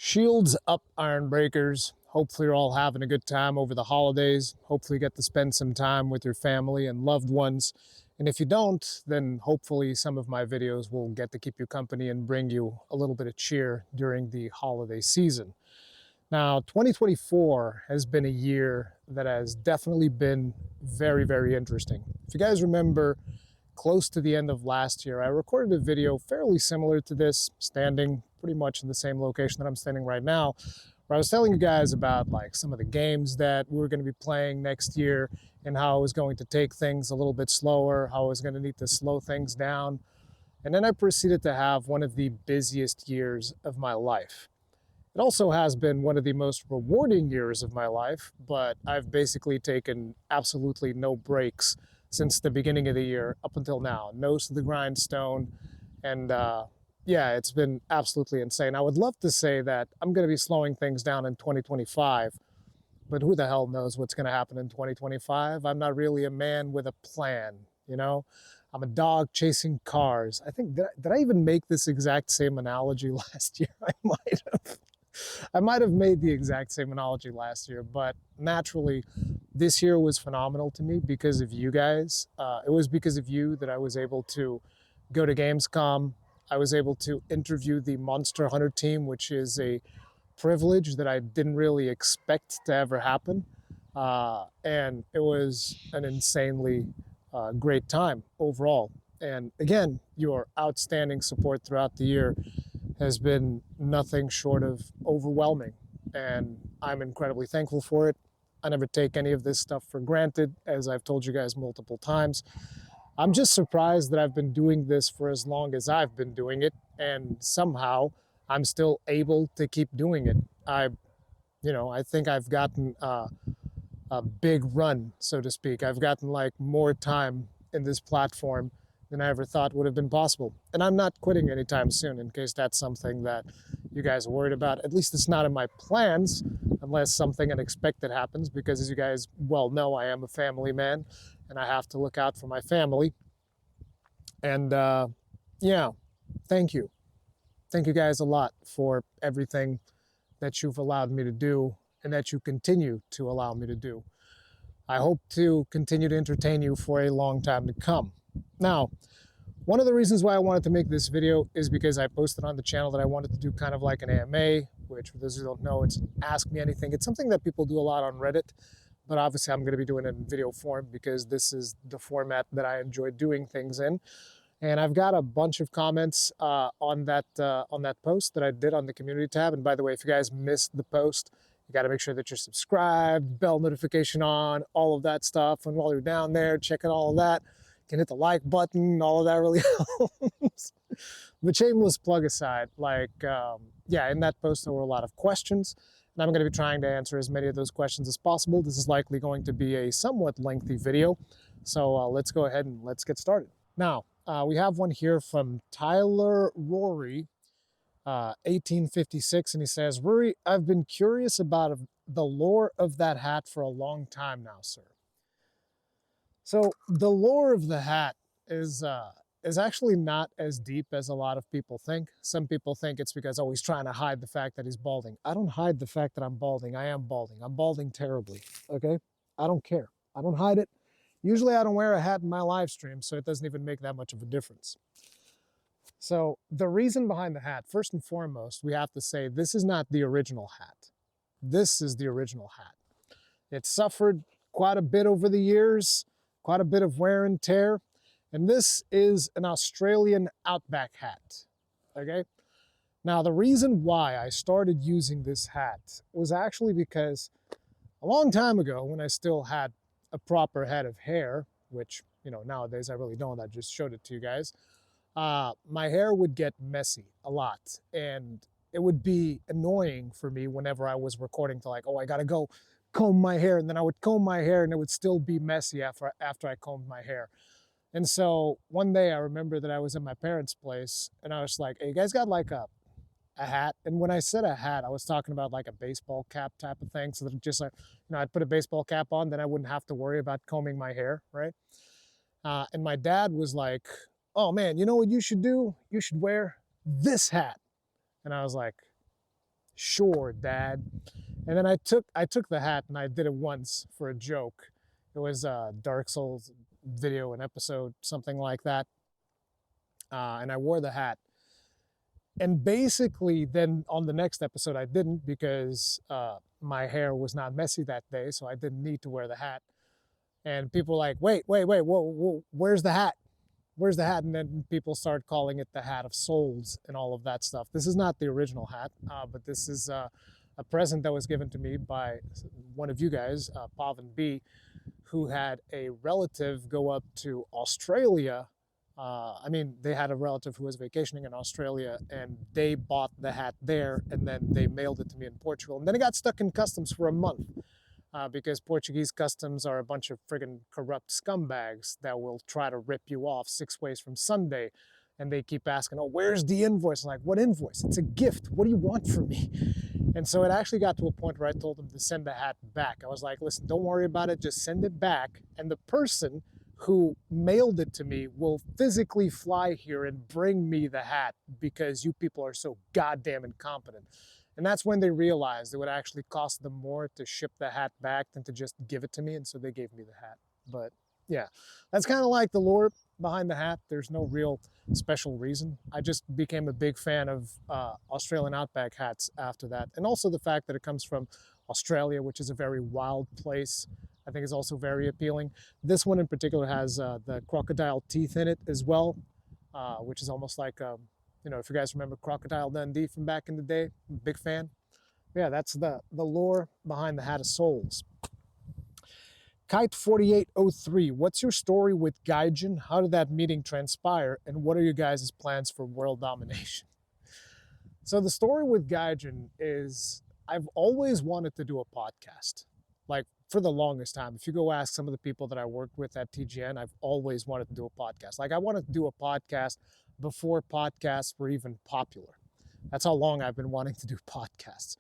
Shields up, Iron Breakers. Hopefully you're all having a good time over the holidays. Hopefully you get to spend some time with your family and loved ones. And if you don't, then hopefully some of my videos will get to keep you company and bring you a little bit of cheer during the holiday season. Now, 2024 has been a year that has definitely been very, very interesting. If you guys remember, close to the end of last year, I recorded a video fairly similar to this, standing pretty much in the same location that I'm standing right now, where I was telling you guys about like some of the games that we were going to be playing next year and how I was going to take things a little bit slower, how I was going to need to slow things down. And then I proceeded to have one of the busiest years of my life. It also has been one of the most rewarding years of my life, but I've basically taken absolutely no breaks since the beginning of the year up until now. Nose to the grindstone. And yeah, it's been absolutely insane. I would love to say that I'm going to be slowing things down in 2025, but who the hell knows what's going to happen in 2025? I'm not really a man with a plan, you know? I'm a dog chasing cars. I think, did I even make this exact same analogy last year? I might have. I might have made the exact same analogy last year, but naturally, this year was phenomenal to me because of you guys. It was because of you that I was able to go to Gamescom. I was able to interview the Monster Hunter team, which is a privilege that I didn't really expect to ever happen. And it was an insanely great time overall. And again, your outstanding support throughout the year has been nothing short of overwhelming, and I'm incredibly thankful for it. I never take any of this stuff for granted, as I've told you guys multiple times. I'm just surprised that I've been doing this for as long as I've been doing it, and somehow I'm still able to keep doing it. I think I've gotten a big run, so to speak. I've gotten like more time in this platform than I ever thought would have been possible. And I'm not quitting anytime soon, in case that's something that you guys are worried about. At least it's not in my plans, unless something unexpected happens, because as you guys well know, I am a family man, and I have to look out for my family. And yeah, thank you. Thank you guys a lot for everything that you've allowed me to do and that you continue to allow me to do. I hope to continue to entertain you for a long time to come. Now, one of the reasons why I wanted to make this video is because I posted on the channel that I wanted to do kind of like an AMA, which for those who don't know, it's Ask Me Anything. It's something that people do a lot on Reddit, but obviously I'm going to be doing it in video form because this is the format that I enjoy doing things in. And I've got a bunch of comments on that post that I did on the community tab. And by the way, if you guys missed the post, you got to make sure that you're subscribed, bell notification on, all of that stuff. And while you're down there checking all of that, you can hit the like button. All of that really helps. But shameless plug aside, yeah, in that post there were a lot of questions, and I'm going to be trying to answer as many of those questions as possible. This is likely going to be a somewhat lengthy video, so let's go ahead and let's get started. Now, we have one here from Tyler Rory, 1856, and he says, Rory, I've been curious about the lore of that hat for a long time now, sir. So the lore of the hat is actually not as deep as a lot of people think. Some people think it's because, oh, he's trying to hide the fact that he's balding. I don't hide the fact that I'm balding. I am balding. I'm balding terribly, okay? I don't care. I don't hide it. Usually I don't wear a hat in my live stream, so it doesn't even make that much of a difference. So the reason behind the hat, first and foremost, we have to say this is not the original hat. This is the original hat. It suffered quite a bit over the years, quite a bit of wear and tear. And this is an Australian Outback hat, okay? Now, the reason why I started using this hat was actually because a long time ago, when I still had a proper head of hair, which, you know, nowadays I really don't, I just showed it to you guys, my hair would get messy a lot. And it would be annoying for me whenever I was recording to like, oh, I gotta go comb my hair, and then I would comb my hair and it would still be messy after I combed my hair. And so one day I remember that I was at my parents' place and I was like, hey, you guys got like a hat? And when I said a hat, I was talking about like a baseball cap type of thing. So that just like, you know, I'd put a baseball cap on, then I wouldn't have to worry about combing my hair, right? And my dad was like, oh man, you know what you should do? You should wear this hat. And I was like, Sure, Dad. And then I took the hat and I did it once for a joke. It was a Dark Souls video, an episode, something like that. And I wore the hat. And basically, then on the next episode, I didn't because my hair was not messy that day, so I didn't need to wear the hat. And people were like, wait, whoa, whoa, where's the hat? Where's the hat? And then people start calling it the Hat of Souls and all of that stuff. This is not the original hat, but this is a present that was given to me by one of you guys, Pavan B, who had a relative go up to Australia. They had a relative who was vacationing in Australia and they bought the hat there and then they mailed it to me in Portugal. And then it got stuck in customs for a month because Portuguese customs are a bunch of friggin' corrupt scumbags that will try to rip you off 6 ways from Sunday. And they keep asking, oh, where's the invoice? I'm like, what invoice? It's a gift. What do you want from me? And so it actually got to a point where I told them to send the hat back. I was like, listen, don't worry about it. Just send it back. And the person who mailed it to me will physically fly here and bring me the hat because you people are so goddamn incompetent. And that's when they realized it would actually cost them more to ship the hat back than to just give it to me. And so they gave me the hat. But yeah, that's kind of like the lore behind the hat. There's no real special reason. I just became a big fan of Australian Outback hats after that. And also the fact that it comes from Australia, which is a very wild place, I think is also very appealing. This one in particular has the crocodile teeth in it as well, which is almost like, if you guys remember Crocodile Dundee from back in the day, big fan. Yeah, that's the lore behind the Hat of Souls. Kite4803, what's your story with Gaijin? How did that meeting transpire? And what are your guys' plans for world domination? So the story with Gaijin is I've always wanted to do a podcast. Like for the longest time. If you go ask some of the people that I worked with at TGN, I've always wanted to do a podcast. Like I wanted to do a podcast before podcasts were even popular. That's how long I've been wanting to do podcasts.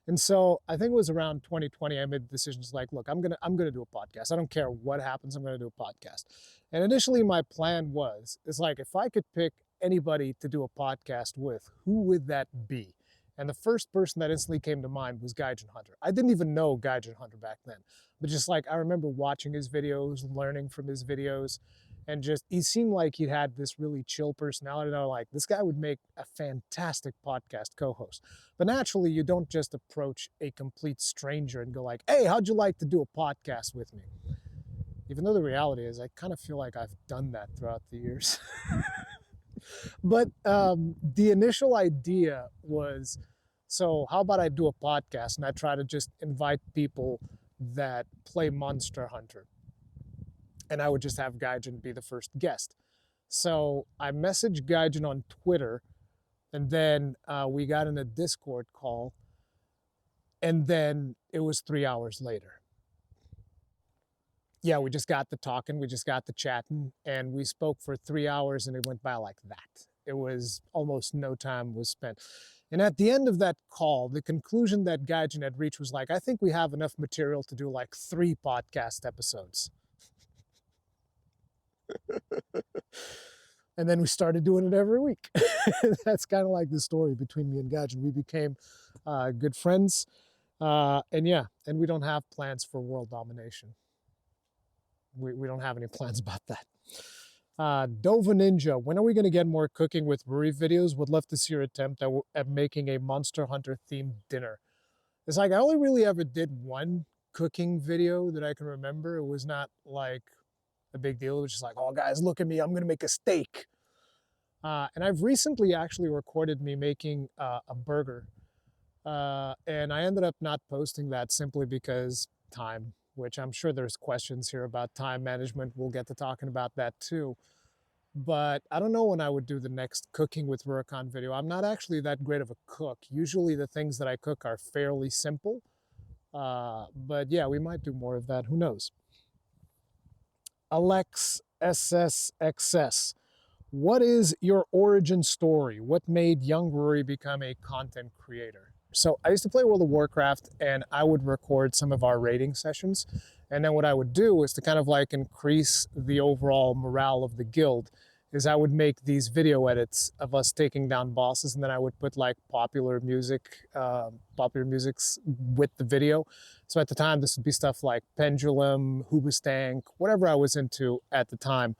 And so I think it was around 2020, I made the decisions like, look, I'm gonna do a podcast. I don't care what happens, I'm gonna do a podcast. And initially my plan was, it's like, if I could pick anybody to do a podcast with, who would that be? And the first person that instantly came to mind was Gaijin Hunter. I didn't even know Gaijin Hunter back then, but just like, I remember watching his videos, learning from his videos, and just, he seemed like he had this really chill personality. And I was like, this guy would make a fantastic podcast co-host. But naturally, you don't just approach a complete stranger and go like, hey, how'd you like to do a podcast with me? Even though the reality is, I kind of feel like I've done that throughout the years. But the initial idea was, so how about I do a podcast and I try to just invite people that play Monster Hunter. And I would just have Gaijin be the first guest. So I messaged Gaijin on Twitter, and then we got in a Discord call, and then it was 3 hours later. Yeah, we just got to talking, we just got to chatting, and we spoke for 3 hours, and it went by like that. It was almost no time was spent. And at the end of that call, the conclusion that Gaijin had reached was like, I think we have enough material to do like 3 podcast episodes. And then we started doing it every week. That's kind of like the story between me and Gaijin. We became good friends. And we don't have plans for world domination. We don't have any plans about that. Dova Ninja, when are we going to get more cooking with Ruri videos? Would love to see your attempt at making a Monster Hunter themed dinner. It's like I only really ever did one cooking video that I can remember. It was not like a big deal. It was just like, oh guys, look at me, I'm gonna make a steak. And I've recently actually recorded me making a burger. And I ended up not posting that simply because time, which I'm sure there's questions here about time management. We'll get to talking about that too. But I don't know when I would do the next cooking with Rurikhan video. I'm not actually that great of a cook. Usually the things that I cook are fairly simple. But yeah, we might do more of that. Who knows? Alex SSXS. What is your origin story? What made young Ruri become a content creator? So I used to play World of Warcraft and I would record some of our raiding sessions. And then what I would do was to kind of like increase the overall morale of the guild is I would make these video edits of us taking down bosses, and then I would put like popular musics with the video. So at the time, this would be stuff like Pendulum, Hoobastank, whatever I was into at the time.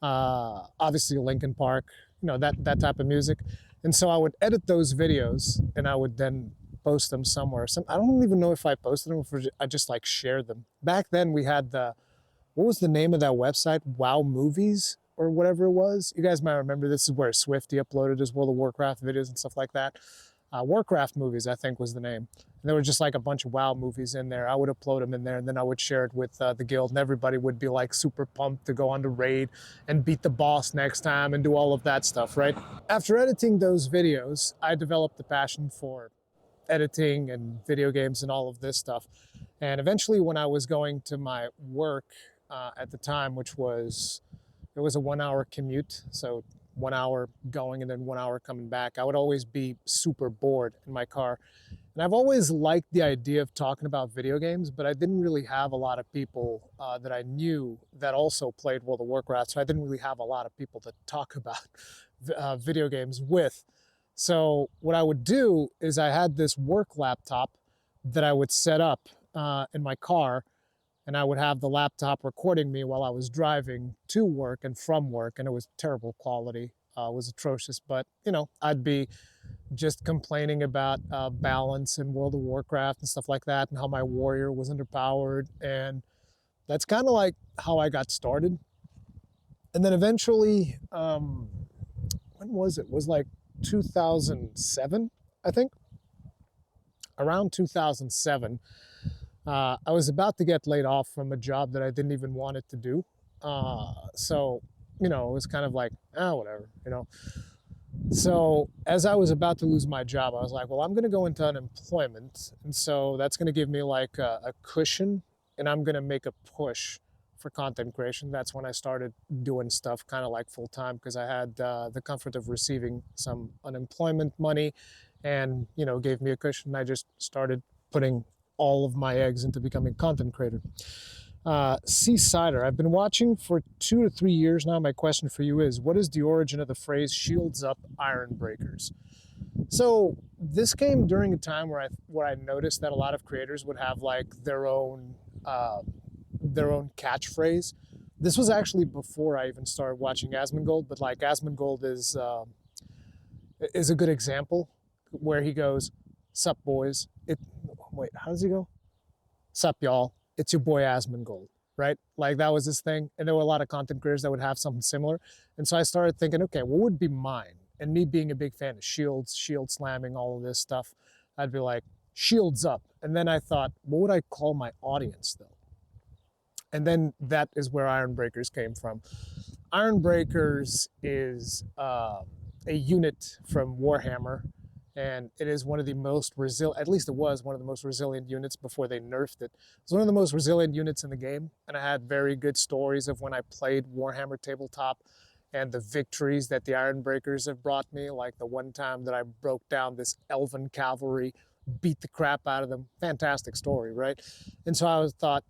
Obviously, Linkin Park, that type of music. And so I would edit those videos, and I would then post them somewhere. I don't even know if I posted them or if I just like shared them. Back then, we had what was the name of that website? Wow Movies or whatever it was. You guys might remember, this is where Swifty uploaded his World of Warcraft videos and stuff like that. Warcraft Movies, I think, was the name. And there were just like a bunch of WoW movies in there. I would upload them in there, and then I would share it with the guild, and everybody would be like super pumped to go on the raid and beat the boss next time and do all of that stuff, right? After editing those videos, I developed a passion for editing and video games and all of this stuff. And eventually, when I was going to my work at the time, it was a 1 hour commute, so 1 hour going and then 1 hour coming back, I would always be super bored in my car. And I've always liked the idea of talking about video games, but I didn't really have a lot of people that I knew that also played World of Warcraft, so I didn't really have a lot of people to talk about video games with. So what I would do is I had this work laptop that I would set up in my car, and I would have the laptop recording me while I was driving to work and from work, and it was terrible quality. It was atrocious, but I'd be just complaining about balance in World of Warcraft and stuff like that, and how my warrior was underpowered, and that's kind of like how I got started. And then eventually, when was it? It was like 2007, I think. Around 2007, I was about to get laid off from a job that I didn't even want it to do. So, it was kind of like, whatever. So as I was about to lose my job, I was like, well, I'm going to go into unemployment. And so that's going to give me like a cushion, and I'm going to make a push for content creation. That's when I started doing stuff kind of like full time, because I had the comfort of receiving some unemployment money, and, gave me a cushion. I just started putting all of my eggs into becoming a content creator. Cider, I've been watching for 2 to 3 years now. My question for you is, what is the origin of the phrase shields up, iron breakers? So this came during a time where I noticed that a lot of creators would have like their own catchphrase. This was actually before I even started watching Asmongold, but like Asmongold is a good example, where he goes, "Sup boys, how does he go? Sup y'all, it's your boy Asmongold," right? Like that was his thing. And there were a lot of content creators that would have something similar. And so I started thinking, okay, what would be mine? And me being a big fan of shields, shield slamming, all of this stuff, I'd be like, shields up. And then I thought, what would I call my audience though? And then that is where Iron Breakers came from. Iron Breakers is a unit from Warhammer, and it is one of the most resilient, at least it was one of the most resilient units before they nerfed it. It was one of the most resilient units in the game, and I had very good stories of when I played Warhammer Tabletop and the victories that the Iron Breakers have brought me, like the one time that I broke down this elven cavalry, beat the crap out of them. Fantastic story, right? And so I thought,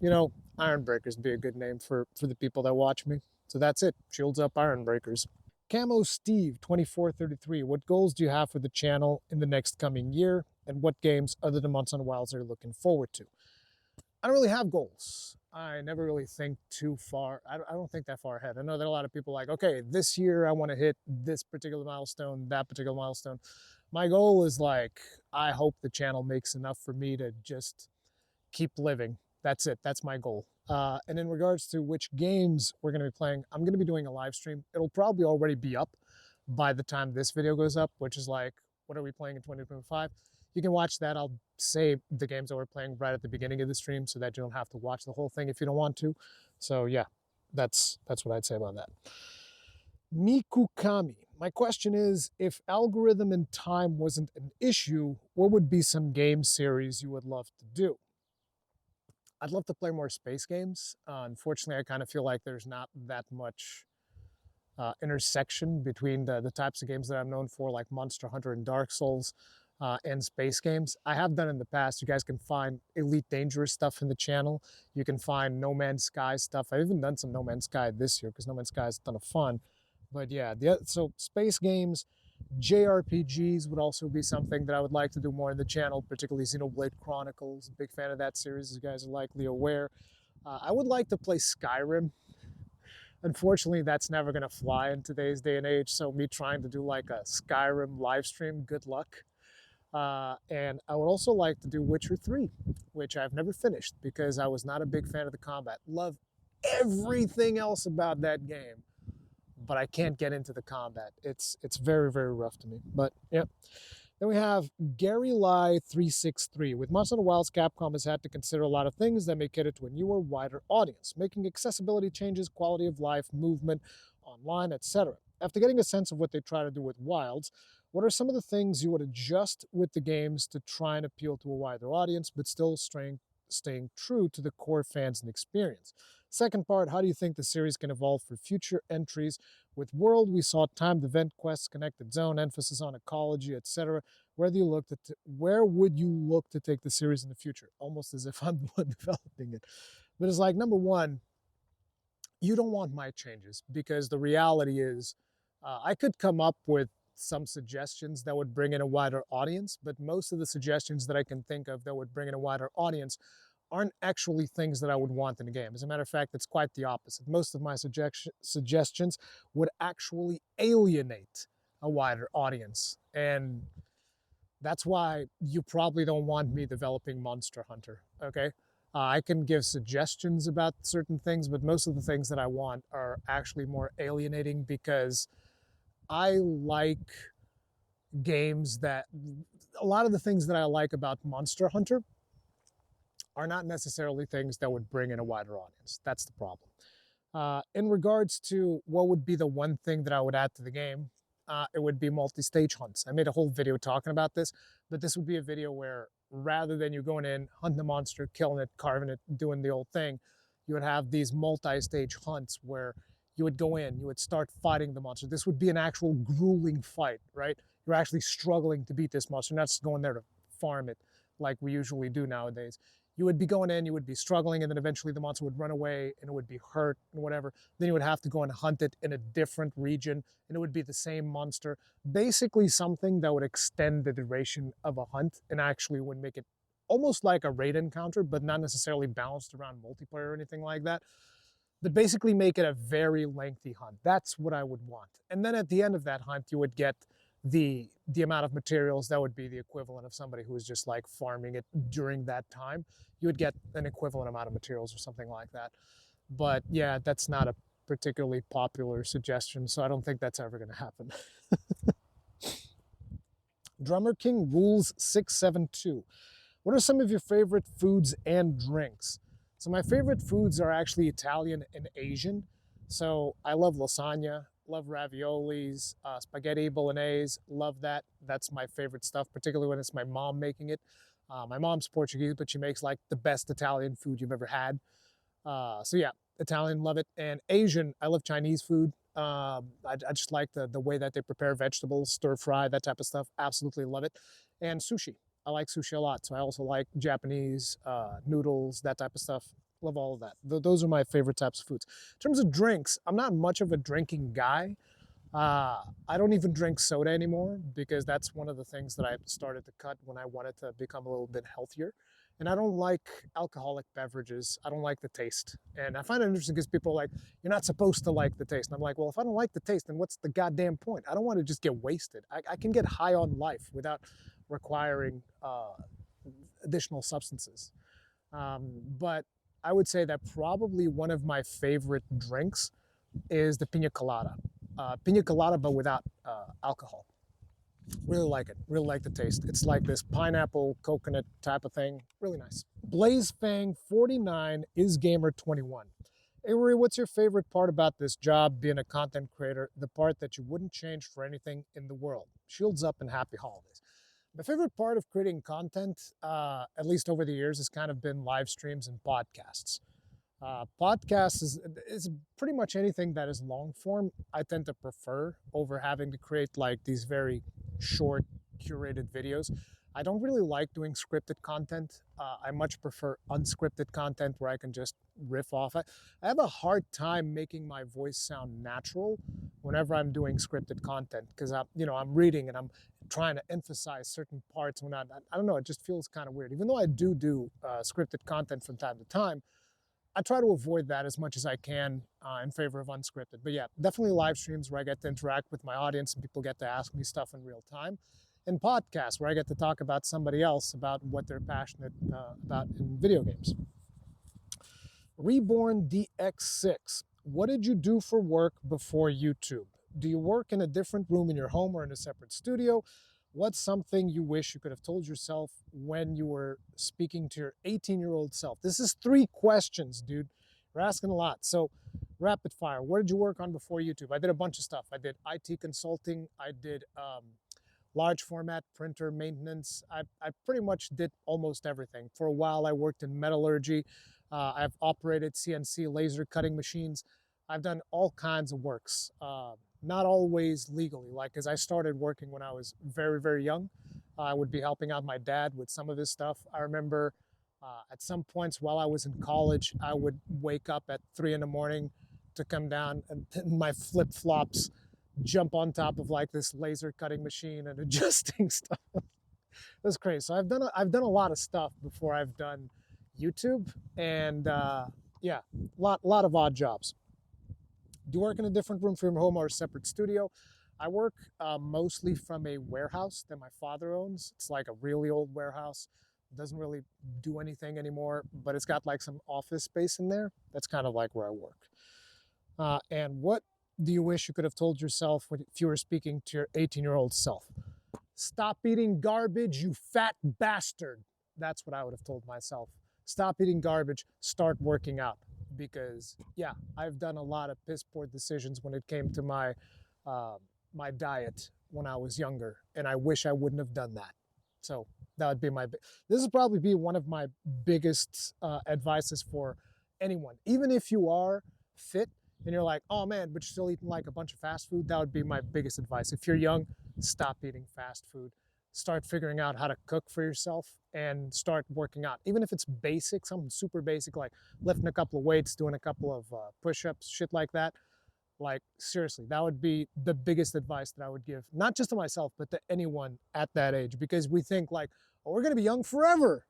Iron Breakers would be a good name for the people that watch me. So that's it. Shields up, Iron Breakers. Camo Steve 2433, what goals do you have for the channel in the next coming year, and what games other than Months on Wilds are you looking forward to? I don't really have goals. I never really think too far. I don't think that far ahead. I know that a lot of people are like, okay, this year I want to hit this particular milestone, that particular milestone. My goal is like, I hope the channel makes enough for me to just keep living. That's it. That's my goal. And in regards to which games we're going to be playing, I'm going to be doing a live stream. It'll probably already be up by the time this video goes up, which is like, what are we playing in 2025? You can watch that. I'll say the games that we're playing right at the beginning of the stream so that you don't have to watch the whole thing if you don't want to. So yeah, that's what I'd say about that. Mikukami, my question is, if algorithm and time wasn't an issue, what would be some game series you would love to do? I'd love to play more space games. Unfortunately, I kind of feel like there's not that much intersection between the types of games that I'm known for, like Monster Hunter and Dark Souls, and space games. I have done in the past. You guys can find Elite Dangerous stuff in the channel. You can find No Man's Sky stuff. I've even done some No Man's Sky this year because No Man's Sky is a ton of fun. But yeah, so space games, JRPGs would also be something that I would like to do more in the channel, particularly Xenoblade Chronicles. Big fan of that series, as you guys are likely aware. I would like to play Skyrim. Unfortunately, that's never going to fly in today's day and age. So me trying to do like a Skyrim live stream, good luck. And I would also like to do Witcher 3, which I've never finished because I was not a big fan of the combat. Love everything else about that game, but I can't get into the combat. It's very, very rough to me. But yeah. Then we have Gary Lai 363. With Monster Hunter Wilds, Capcom has had to consider a lot of things that may cater to a newer, wider audience, making accessibility changes, quality of life, movement, online, etc. After getting a sense of what they try to do with Wilds, what are some of the things you would adjust with the games to try and appeal to a wider audience, but still staying true to the core fans and experience? Second part, how do you think the series can evolve for future entries? With World, we saw timed event quests, connected zone, emphasis on ecology, etc. Where would you look to take the series in the future? Almost as if I'm the one developing it. But it's like, number one, you don't want my changes because the reality is I could come up with some suggestions that would bring in a wider audience, but most of the suggestions that I can think of that would bring in a wider audience aren't actually things that I would want in a game. As a matter of fact, it's quite the opposite. Most of my suggestions would actually alienate a wider audience. And that's why you probably don't want me developing Monster Hunter, okay? I can give suggestions about certain things, but most of the things that I want are actually more alienating because I like games that a lot of the things that I like about Monster Hunter are not necessarily things that would bring in a wider audience. That's the problem. In regards to what would be the one thing that I would add to the game, it would be multi-stage hunts. I made a whole video talking about this, but this would be a video where rather than you going in, hunting the monster, killing it, carving it, doing the old thing, you would have these multi-stage hunts where you would go in, you would start fighting the monster. This would be an actual grueling fight, right? You're actually struggling to beat this monster, not just going there to farm it like we usually do nowadays. You would be going in, you would be struggling, and then eventually the monster would run away and it would be hurt and whatever. Then you would have to go and hunt it in a different region and it would be the same monster. Basically something that would extend the duration of a hunt and actually would make it almost like a raid encounter, but not necessarily balanced around multiplayer or anything like that. But basically make it a very lengthy hunt. That's what I would want. And then at the end of that hunt, you would get the amount of materials that would be the equivalent of somebody who was just like farming it during that time. You would get an equivalent amount of materials or something like that. But yeah, that's not a particularly popular suggestion, so I don't think that's ever going to happen. Drummer King Rules 672. What are some of your favorite foods and drinks? So my favorite foods are actually Italian and Asian. So I love lasagna, love raviolis, spaghetti bolognese, love that. That's my favorite stuff, particularly when it's my mom making it. My mom's Portuguese, but she makes like the best Italian food you've ever had. So yeah, Italian, love it. And Asian, I love Chinese food. I just like the way that they prepare vegetables, stir fry, that type of stuff. Absolutely love it. And sushi. I like sushi a lot. So I also like Japanese noodles, that type of stuff. Love all of that. Those are my favorite types of foods. In terms of drinks, I'm not much of a drinking guy. I don't even drink soda anymore because that's one of the things that I started to cut when I wanted to become a little bit healthier. And I don't like alcoholic beverages. I don't like the taste. And I find it interesting because people are like, you're not supposed to like the taste. And I'm like, well, if I don't like the taste, then what's the goddamn point? I don't want to just get wasted. I can get high on life without requiring additional substances. But I would say that probably one of my favorite drinks is the pina colada. Pina colada, but without alcohol. Really like it. Really like the taste. It's like this pineapple coconut type of thing. Really nice. BlazeFang49 is Gamer 21. Hey, Rui, what's your favorite part about this job, being a content creator? The part that you wouldn't change for anything in the world. Shields up and happy holidays. My favorite part of creating content, at least over the years, has kind of been live streams and podcasts. Podcasts is pretty much anything that is long form. I tend to prefer over having to create like these very short curated videos. I don't really like doing scripted content. I much prefer unscripted content where I can just riff off. I have a hard time making my voice sound natural whenever I'm doing scripted content because I'm reading and I'm trying to emphasize certain parts when I don't know, it just feels kind of weird. Even though I do scripted content from time to time, I try to avoid that as much as I can in favor of unscripted. But yeah, definitely live streams where I get to interact with my audience and people get to ask me stuff in real time. And podcasts where I get to talk about somebody else about what they're passionate about in video games. Reborn DX6. What did you do for work before YouTube? Do you work in a different room in your home or in a separate studio? What's something you wish you could have told yourself when you were speaking to your 18-year-old self? This is 3 questions, dude. You're asking a lot. So, rapid fire. What did you work on before YouTube? I did a bunch of stuff. I did IT consulting. I did large format printer maintenance. I pretty much did almost everything. For a while, I worked in metallurgy. I've operated CNC laser cutting machines. I've done all kinds of works. Not always legally. Like, as I started working when I was very, very young, I would be helping out my dad with some of his stuff. I remember at some points while I was in college, I would wake up at 3 in the morning to come down and in my flip flops, jump on top of like this laser cutting machine and adjusting stuff. It was crazy. So I've done a lot of stuff before I've done YouTube, and yeah, lot of odd jobs. Do you work in a different room from your home or a separate studio? I work mostly from a warehouse that my father owns. It's like a really old warehouse. It doesn't really do anything anymore, but it's got like some office space in there. That's kind of like where I work. And what do you wish you could have told yourself if you were speaking to your 18-year-old self? Stop eating garbage, you fat bastard. That's what I would have told myself. Stop eating garbage, start working out. Because yeah, I've done a lot of piss poor decisions when it came to my my diet when I was younger, and I wish I wouldn't have done that. So that would be this would probably be one of my biggest advices for anyone. Even if you are fit and you're like, oh man, but you're still eating like a bunch of fast food, that would be my biggest advice. If you're young, stop eating fast food. Start figuring out how to cook for yourself and start working out. Even if it's basic, something super basic like lifting a couple of weights, doing a couple of push-ups, shit like that. Like, seriously, that would be the biggest advice that I would give, not just to myself, but to anyone at that age. Because we think like, oh, we're gonna be young forever.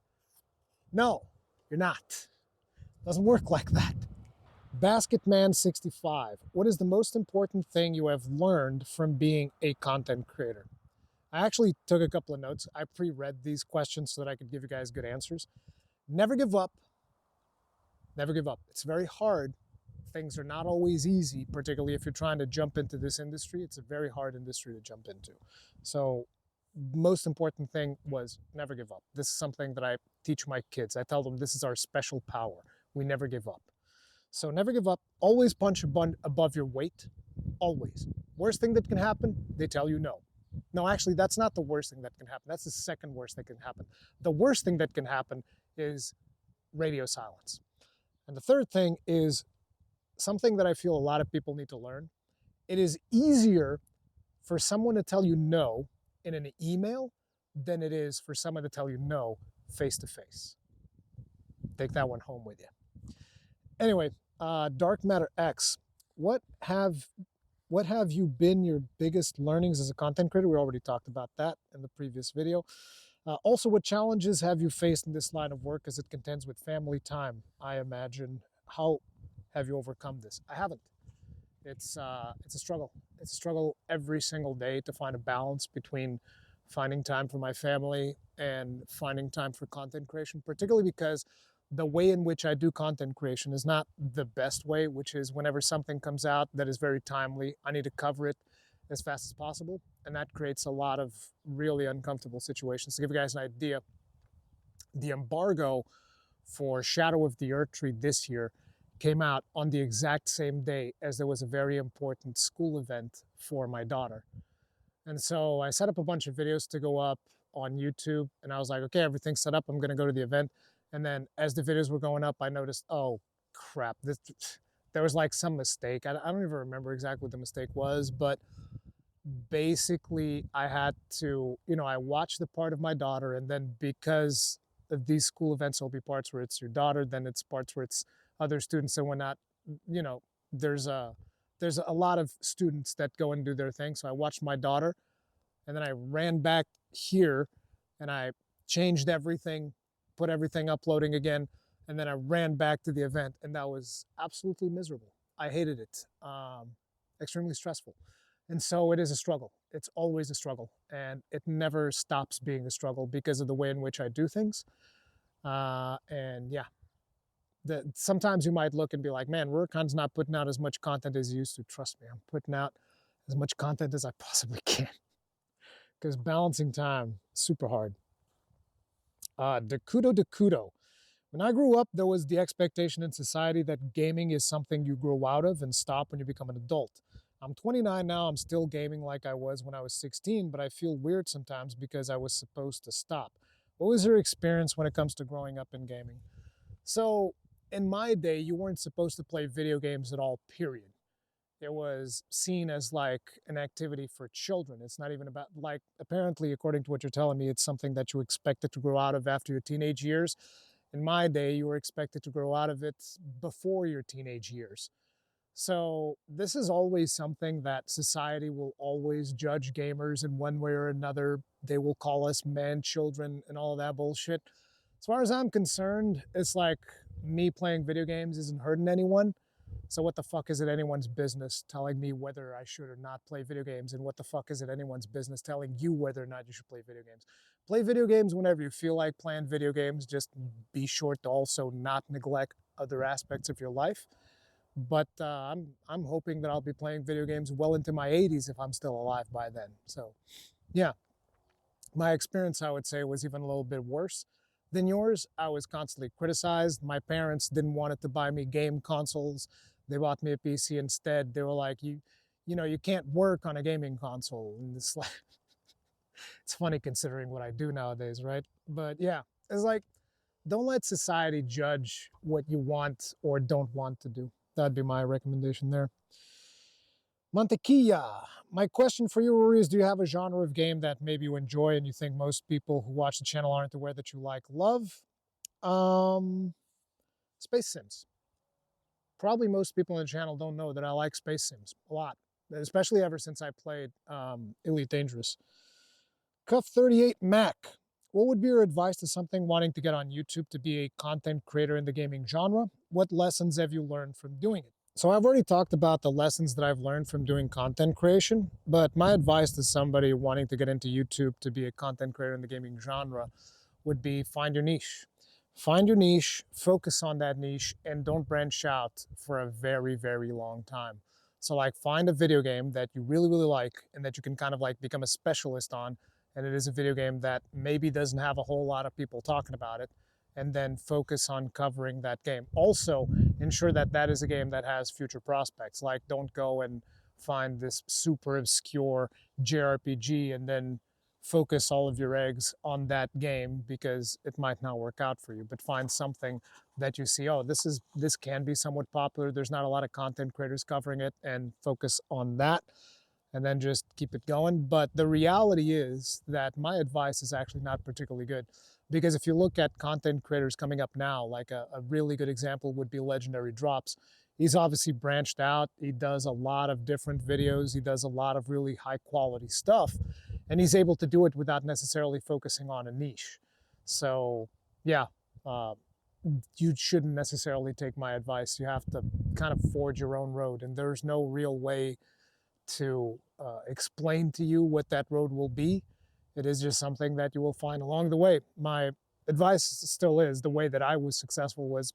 No, you're not. It doesn't work like that. Basketman65, what is the most important thing you have learned from being a content creator? I actually took a couple of notes. I pre-read these questions so that I could give you guys good answers. Never give up. Never give up. It's very hard. Things are not always easy, particularly if you're trying to jump into this industry. It's a very hard industry to jump into. So most important thing was never give up. This is something that I teach my kids. I tell them this is our special power. We never give up. So never give up. Always punch above your weight. Always. Worst thing that can happen, they tell you no. No, actually, that's not the worst thing that can happen. That's the second worst that can happen. The worst thing that can happen is radio silence. And the third thing is something that I feel a lot of people need to learn. It is easier for someone to tell you no in an email than it is for someone to tell you no face to face. Take that one home with you. Anyway, Dark Matter X, what have you been your biggest learnings as a content creator? We already talked about that in the previous video. Also, what challenges have you faced in this line of work as it contends with family time, I imagine? How have you overcome this? I haven't. It's a struggle. It's a struggle every single day to find a balance between finding time for my family and finding time for content creation, particularly because the way in which I do content creation is not the best way, which is whenever something comes out that is very timely, I need to cover it as fast as possible. And that creates a lot of really uncomfortable situations. To give you guys an idea, the embargo for Shadow of the Earth Tree this year came out on the exact same day as there was a very important school event for my daughter. And so I set up a bunch of videos to go up on YouTube, and I was like, okay, everything's set up. I'm going to go to the event. And then as the videos were going up, I noticed, oh, crap, there was like some mistake. I don't even remember exactly what the mistake was, but basically I had to, I watched the part of my daughter, and then because of these school events, will be parts where it's your daughter, then it's parts where it's other students and whatnot. You know, there's a there's a lot of students that go and do their thing. So I watched my daughter, and then I ran back here, and I changed everything, put everything uploading again, and then I ran back to the event, and that was absolutely miserable. I hated it. Extremely stressful. And so it is a struggle. It's always a struggle, and it never stops being a struggle because of the way in which I do things. And yeah, sometimes you might look and be like, man, Rurikhan's not putting out as much content as he used to. Trust me, I'm putting out as much content as I possibly can because balancing time is super hard. Dakudo. When I grew up, there was the expectation in society that gaming is something you grow out of and stop when you become an adult. I'm 29 now, I'm still gaming like I was when I was 16, but I feel weird sometimes because I was supposed to stop. What was your experience when it comes to growing up in gaming? So, in my day, you weren't supposed to play video games at all, period. It was seen as like an activity for children. It's not even about, like, apparently, according to what you're telling me, it's something that you expected to grow out of after your teenage years. In my day, you were expected to grow out of it before your teenage years. So this is always something that society will always judge gamers in one way or another. They will call us man children and all of that bullshit. As far as I'm concerned, it's like me playing video games isn't hurting anyone. So what the fuck is it anyone's business telling me whether I should or not play video games? And what the fuck is it anyone's business telling you whether or not you should play video games? Play video games whenever you feel like playing video games. Just be sure to also not neglect other aspects of your life. But I'm hoping that I'll be playing video games well into my 80s if I'm still alive by then. So yeah, my experience, I would say, was even a little bit worse than yours. I was constantly criticized. My parents didn't want to buy me game consoles. They bought me a PC instead. They were like, you can't work on a gaming console. And it's like, it's funny considering what I do nowadays, right? But yeah, it's like, don't let society judge what you want or don't want to do. That'd be my recommendation there. Mantequilla. My question for you, Rory, is do you have a genre of game that maybe you enjoy and you think most people who watch the channel aren't aware that you love? Space Sims. Probably most people on the channel don't know that I like Space Sims a lot, especially ever since I played Elite Dangerous. Cuff38 Mac. What would be your advice to something wanting to get on YouTube to be a content creator in the gaming genre? What lessons have you learned from doing it? So I've already talked about the lessons that I've learned from doing content creation, but my advice to somebody wanting to get into YouTube to be a content creator in the gaming genre would be find your niche. Find your niche, focus on that niche, and don't branch out for a very, very long time. So like find a video game that you really, really like and that you can kind of like become a specialist on, and it is a video game that maybe doesn't have a whole lot of people talking about it, and then focus on covering that game. Also, ensure that that is a game that has future prospects. Like, don't go and find this super obscure JRPG and then focus all of your eggs on that game because it might not work out for you. But find something that you see, oh, this can be somewhat popular. There's not a lot of content creators covering it, and focus on that. And then just keep it going. But the reality is that my advice is actually not particularly good, because if you look at content creators coming up now, like a really good example would be Legendary Drops. He's obviously branched out. He does a lot of different videos. He does a lot of really high quality stuff, and he's able to do it without necessarily focusing on a niche. So yeah, you shouldn't necessarily take my advice. You have to kind of forge your own road, and there's no real way to explain to you what that road will be. It is just something that you will find along the way. My advice still is the way that I was successful was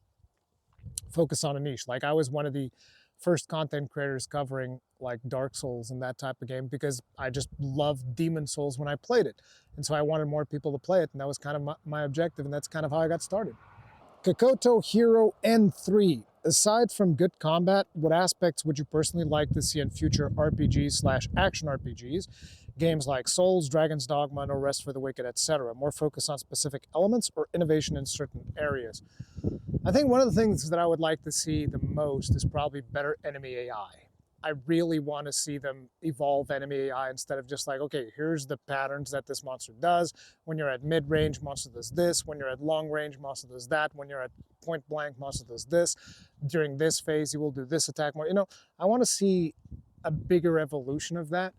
focus on a niche. Like I was one of the first content creators covering like Dark Souls and that type of game because I just loved Demon Souls when I played it. And so I wanted more people to play it, and that was kind of my objective, and that's kind of how I got started. Kokoto Hero N3. Aside from good combat, what aspects would you personally like to see in future RPGs/action RPGs? Games like Souls, Dragon's Dogma, No Rest for the Wicked, etc. More focus on specific elements or innovation in certain areas? I think one of the things that I would like to see the most is probably better enemy AI. I really want to see them evolve enemy AI instead of just like, okay, here's the patterns that this monster does. When you're at mid-range, monster does this. When you're at long range, monster does that. When you're at point blank, monster does this. During this phase, you will do this attack more. I want to see a bigger evolution of that,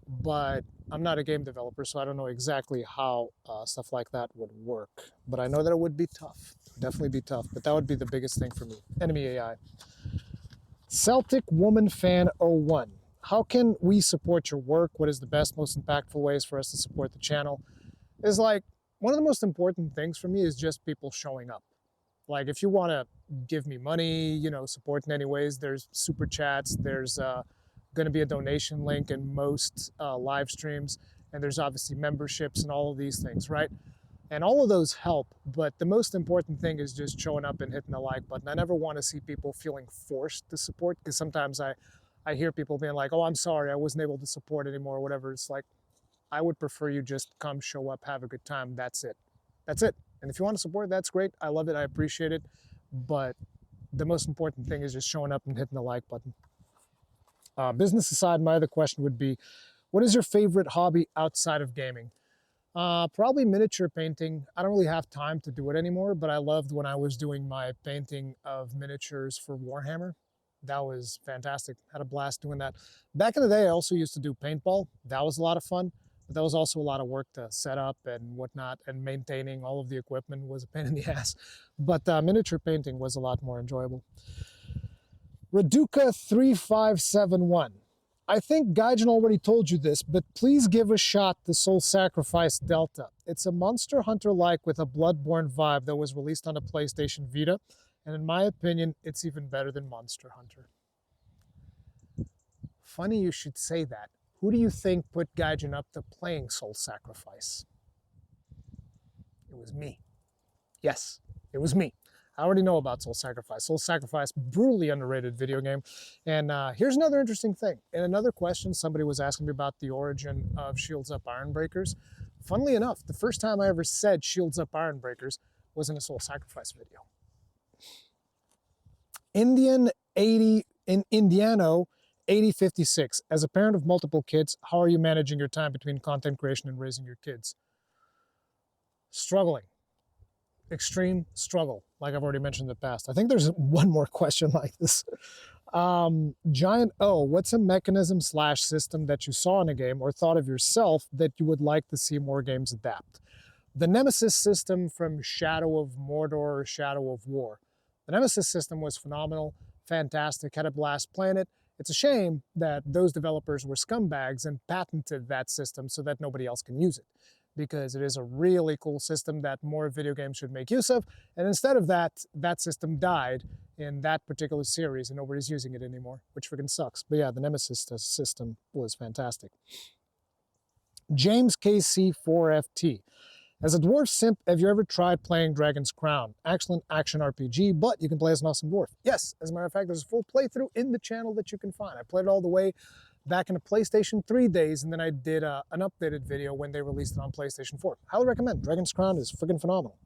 but I'm not a game developer, so I don't know exactly how stuff like that would work. But I know that it would be tough. Definitely be tough, but that would be the biggest thing for me. Enemy AI. Celtic Woman Fan 01. How can we support your work? What is the best, most impactful ways for us to support the channel? Is like, one of the most important things for me is just people showing up. Like, if you want to give me money, support in any ways, there's super chats, there's going to be a donation link in most live streams, and there's obviously memberships and all of these things, right? And all of those help, but the most important thing is just showing up and hitting the like button. I never want to see people feeling forced to support, because sometimes I hear people being like, oh, I'm sorry, I wasn't able to support anymore, or whatever. It's like, I would prefer you just come, show up, have a good time. That's it. That's it. And if you want to support, that's great. I love it. I appreciate it. But the most important thing is just showing up and hitting the like button. Business aside, my other question would be, what is your favorite hobby outside of gaming? Probably miniature painting. I don't really have time to do it anymore, but I loved when I was doing my painting of miniatures for Warhammer. That was fantastic. Had a blast doing that. Back in the day, I also used to do paintball. That was a lot of fun, but that was also a lot of work to set up and whatnot, and maintaining all of the equipment was a pain in the ass. But miniature painting was a lot more enjoyable. Raduca3571. I think Gaijin already told you this, but please give a shot to Soul Sacrifice Delta. It's a Monster Hunter-like with a Bloodborne vibe that was released on a PlayStation Vita, and in my opinion, it's even better than Monster Hunter. Funny you should say that. Who do you think put Gaijin up to playing Soul Sacrifice? It was me. Yes, it was me. I already know about Soul Sacrifice. Soul Sacrifice, brutally underrated video game. And here's another interesting thing. In another question, somebody was asking me about the origin of Shields Up Ironbreakers. Funnily enough, the first time I ever said Shields Up Ironbreakers was in a Soul Sacrifice video. Indiano 8056. As a parent of multiple kids, how are you managing your time between content creation and raising your kids? Struggling. Extreme struggle, like I've already mentioned in the past. I think there's one more question like this. Giant O, what's a mechanism / system that you saw in a game or thought of yourself that you would like to see more games adapt? The Nemesis system from Shadow of Mordor or Shadow of War. The Nemesis system was phenomenal, fantastic, had a blast playing it. It's a shame that those developers were scumbags and patented that system so that nobody else can use it, because it is a really cool system that more video games should make use of. And instead of that, that system died in that particular series and nobody's using it anymore, which freaking sucks. But yeah, the Nemesis system was fantastic. James KC4FT. As a dwarf simp, have you ever tried playing Dragon's Crown? Excellent action RPG, but you can play as an awesome dwarf. Yes, as a matter of fact, there's a full playthrough in the channel that you can find. I played it all the way back in the PlayStation 3 days, and then I did an updated video when they released it on PlayStation 4. Highly recommend. Dragon's Crown is freaking phenomenal.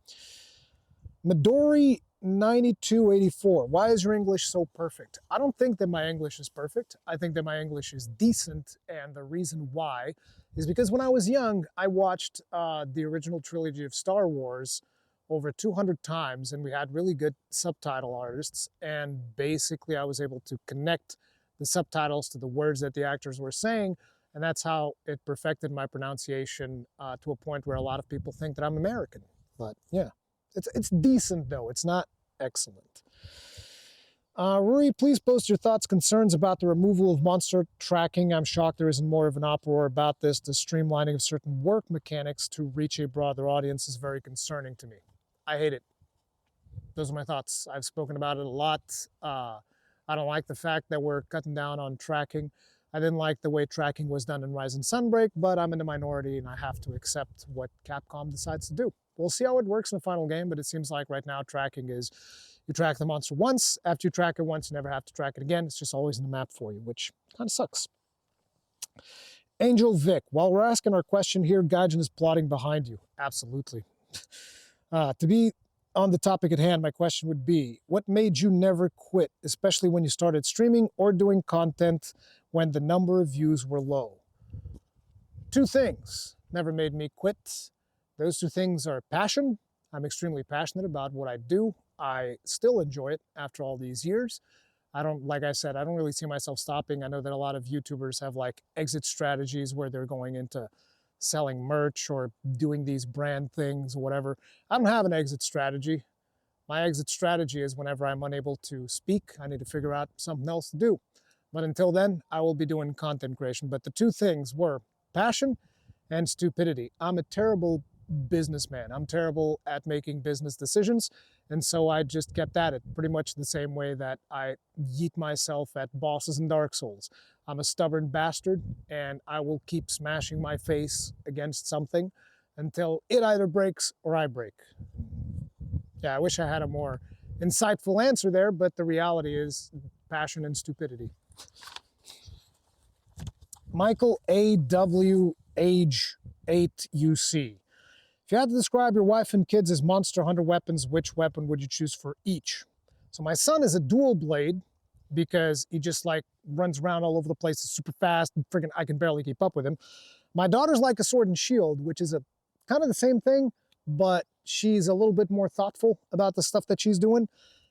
Midori9284. Why is your English so perfect? I don't think that my English is perfect. I think that my English is decent, and the reason why is because when I was young, I watched the original trilogy of Star Wars over 200 times, and we had really good subtitle artists, and basically I was able to connect the subtitles to the words that the actors were saying, and that's how it perfected my pronunciation to a point where a lot of people think that I'm American. But yeah, it's decent though, it's not excellent. Ruri, please post your thoughts, concerns about the removal of monster tracking. I'm shocked there isn't more of an uproar about this. The streamlining of certain work mechanics to reach a broader audience is very concerning to me. I hate it. Those are my thoughts. I've spoken about it a lot. I don't like the fact that we're cutting down on tracking. I didn't like the way tracking was done in Rise and Sunbreak, but I'm in the minority and I have to accept what Capcom decides to do. We'll see how it works in the final game, but it seems like right now tracking is, you track the monster once, after you track it once, you never have to track it again. It's just always in the map for you, which kind of sucks. Angel Vic, while we're asking our question here, Gaijin is plotting behind you. Absolutely. To be on the topic at hand, my question would be, what made you never quit, especially when you started streaming or doing content when the number of views were low? Two things never made me quit. Those two things are passion. I'm extremely passionate about what I do. I still enjoy it after all these years. Like I said, I don't really see myself stopping. I know that a lot of YouTubers have like exit strategies where they're going into selling merch or doing these brand things or whatever. I don't have an exit strategy. My exit strategy is whenever I'm unable to speak, I need to figure out something else to do. But until then, I will be doing content creation. But the two things were passion and stupidity. I'm a terrible businessman. I'm terrible at making business decisions. And so I just kept at it pretty much the same way that I yeet myself at bosses in Dark Souls. I'm a stubborn bastard and I will keep smashing my face against something until it either breaks or I break. Yeah, I wish I had a more insightful answer there, but the reality is passion and stupidity. Michael A.W. age 8 UC. If you had to describe your wife and kids as Monster Hunter weapons, which weapon would you choose for each? So my son is a dual blade because he just like runs around all over the place, is super fast, and friggin' I can barely keep up with him. My daughter's like a sword and shield, which is a kind of the same thing, but she's a little bit more thoughtful about the stuff that she's doing.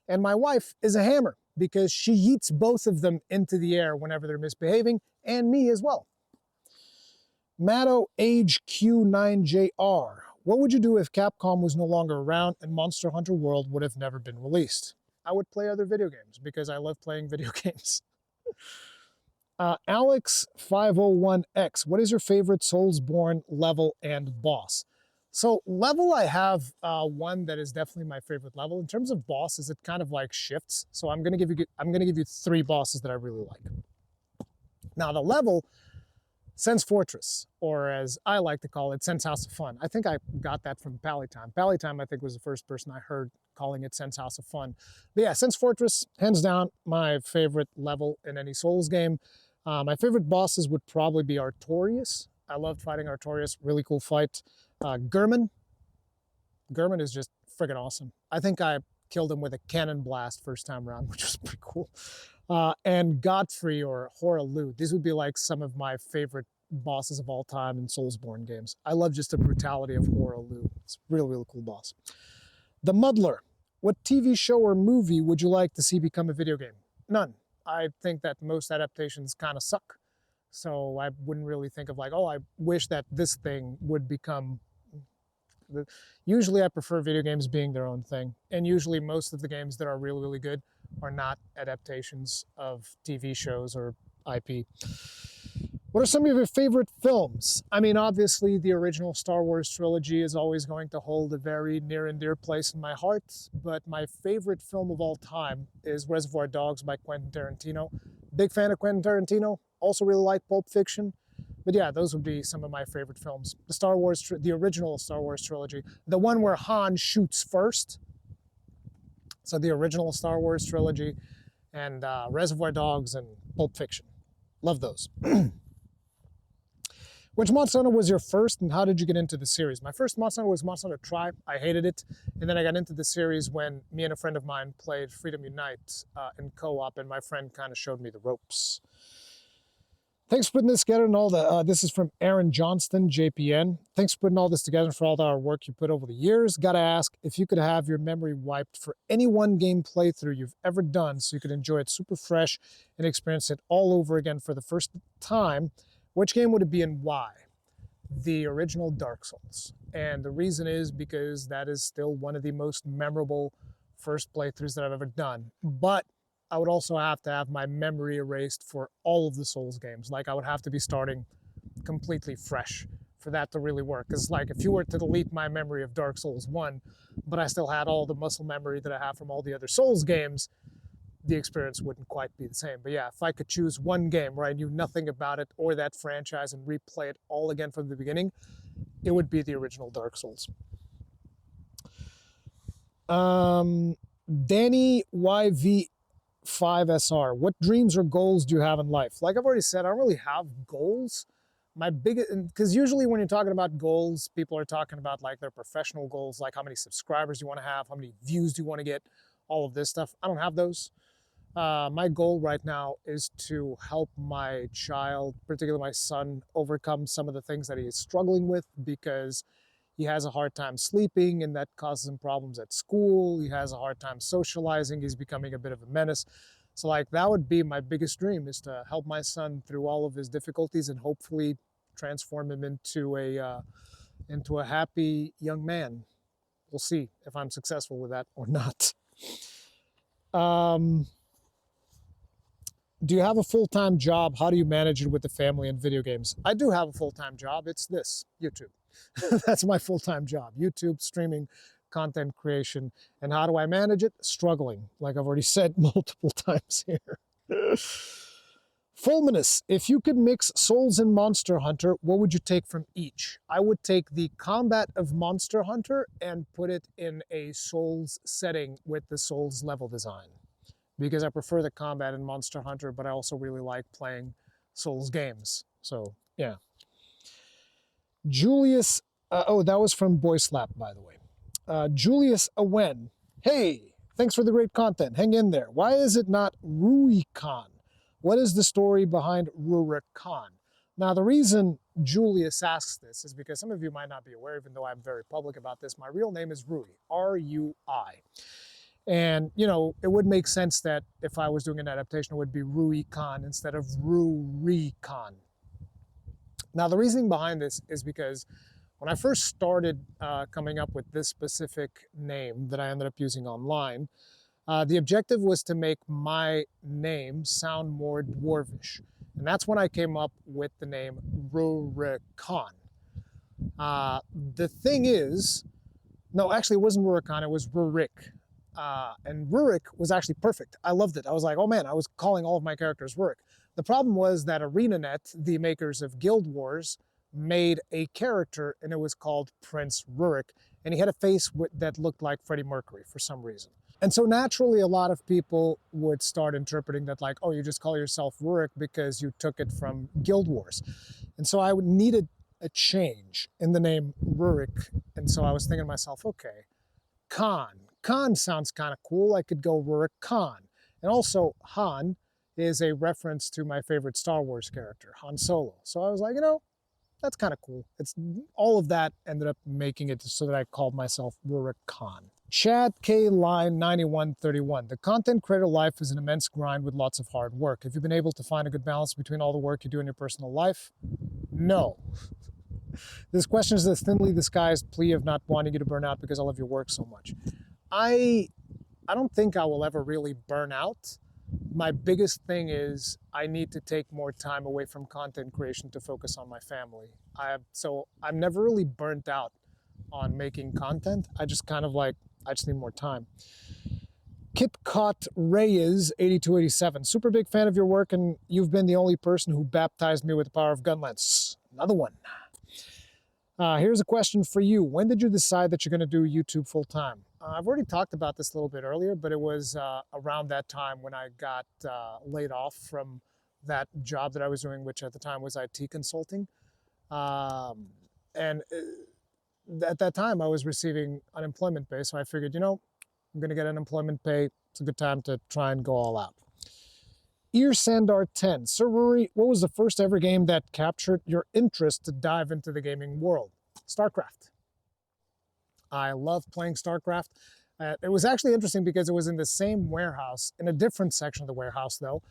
And my wife is a hammer because she yeets both of them into the air whenever they're misbehaving, and me as well. Matto Age Q9JR. What would you do if Capcom was no longer around and Monster Hunter World would have never been released? I would play other video games because I love playing video games. Alex501X. What is your favorite Soulsborne level and boss? So level, I have one that is definitely my favorite level. In terms of bosses, it kind of like shifts. So I'm gonna give you three bosses that I really like. Now the level, Sense Fortress, or as I like to call it, Sense House of Fun. I think I got that from Pallytime. Pallytime, I think, was the first person I heard calling it Sense House of Fun. But yeah, Sense Fortress, hands down, my favorite level in any Souls game. My favorite bosses would probably be Artorias. I loved fighting Artorias, really cool fight. Gurman. Gurman is just friggin' awesome. I think I killed him with a cannon blast first time around, which was pretty cool. And Godfrey or Horalu. These would be like some of my favorite bosses of all time in Soulsborne games. I love just the brutality of Horalu. It's a really, really cool boss. The Muddler. What TV show or movie would you like to see become a video game? None. I think that most adaptations kind of suck. So I wouldn't really think of like, oh, I wish that this thing would become... Usually I prefer video games being their own thing. And usually most of the games that are really, really good are not adaptations of TV shows or IP. What are some of your favorite films? I mean, obviously the original Star Wars trilogy is always going to hold a very near and dear place in my heart, but my favorite film of all time is Reservoir Dogs by Quentin Tarantino. Big fan of Quentin Tarantino, also really like Pulp Fiction. But yeah, those would be some of my favorite films. The original Star Wars trilogy, the one where Han shoots first. So the original Star Wars trilogy and Reservoir Dogs and Pulp Fiction. Love those. Which Monster Hunter was your first and how did you get into the series? My first Monster Hunter was Monster Hunter Tribe. I hated it. And then I got into the series when me and a friend of mine played Freedom Unite in co-op and my friend kind of showed me the ropes. Thanks for putting this together and all the, this is from Aaron Johnston, JPN. Thanks for putting all this together and for all the hard work you put over the years. Gotta ask, if you could have your memory wiped for any one game playthrough you've ever done so you could enjoy it super fresh and experience it all over again for the first time, which game would it be and why? The original Dark Souls. And the reason is because that is still one of the most memorable first playthroughs that I've ever done. But I would also have to have my memory erased for all of the Souls games. Like I would have to be starting completely fresh for that to really work. Because like if you were to delete my memory of Dark Souls 1, but I still had all the muscle memory that I have from all the other Souls games, the experience wouldn't quite be the same. But yeah, if I could choose one game where I knew nothing about it or that franchise and replay it all again from the beginning, it would be the original Dark Souls. Danny YV5SR, what dreams or goals do you have in life? Like I've already said, I don't really have goals, my biggest, because usually when you're talking about goals, people are talking about like their professional goals, like how many subscribers you want to have, how many views do you want to get, all of this stuff. I don't have those. My goal right now is to help my child, particularly my son, overcome some of the things that he is struggling with, because he has a hard time sleeping and that causes him problems at school. He has a hard time socializing. He's becoming a bit of a menace. So like that would be my biggest dream, is to help my son through all of his difficulties and hopefully transform him into a happy young man. We'll see if I'm successful with that or not. Do you have a full-time job? How do you manage it with the family and video games? I do have a full-time job. It's this, YouTube. That's my full-time job, YouTube, streaming, content creation. And how do I manage it? Struggling, like I've already said multiple times here. Fulminous, if you could mix Souls and Monster Hunter, what would you take from each? I would take the combat of Monster Hunter and put it in a Souls setting with the Souls level design, because I prefer the combat in Monster Hunter, but I also really like playing Souls games. So, yeah. Julius, oh, that was from Boy Slap, by the way. Julius Awen, hey, thanks for the great content. Hang in there. Why is it not Rurikhan? What is the story behind Rurikhan? Now, the reason Julius asks this is because some of you might not be aware, even though I'm very public about this. My real name is Rui, R-U-I. And, you know, it would make sense that if I was doing an adaptation, it would be Rurikhan instead of Rurikhan. Now, the reasoning behind this is because when I first started coming up with this specific name that I ended up using online, the objective was to make my name sound more dwarvish. And that's when I came up with the name Rurikhan. The thing is, no, actually it wasn't Rurikhan, it was Rurik. And Rurik was actually perfect. I loved it. I was like, oh man, I was calling all of my characters Rurik. The problem was that ArenaNet, the makers of Guild Wars, made a character and it was called Prince Rurik. And he had a face that looked like Freddie Mercury for some reason. And so naturally, a lot of people would start interpreting that like, oh, you just call yourself Rurik because you took it from Guild Wars. And so I needed a change in the name Rurik. And so I was thinking to myself, okay, Khan. Khan sounds kind of cool. I could go Rurik Khan. And also, Han is a reference to my favorite Star Wars character, Han Solo. So I was like, you know, that's kind of cool. It's all of that ended up making it so that I called myself Rurik Khan. Chad K. Line 9131. The content creator life is an immense grind with lots of hard work. Have you been able to find a good balance between all the work you do in your personal life? No. This question is a thinly disguised plea of not wanting you to burn out because I love your work so much. I don't think I will ever really burn out. My biggest thing is I need to take more time away from content creation to focus on my family. So I'm never really burnt out on making content. I just kind of like, I just need more time. KitKat Reyes 8287. Super big fan of your work, and you've been the only person who baptized me with the power of Gunlance. Another one. Here's a question for you. When did you decide that you're going to do YouTube full time? I've already talked about this a little bit earlier, but it was around that time when I got laid off from that job that I was doing, which at the time was IT consulting. And at that time, I was receiving unemployment pay, so I figured, you know, I'm going to get unemployment pay. It's a good time to try and go all out. Ear Sandar 10. Sir Ruri, what was the first ever game that captured your interest to dive into the gaming world? StarCraft. I love playing StarCraft. It was actually interesting because it was in the same warehouse, in a different section of the warehouse though,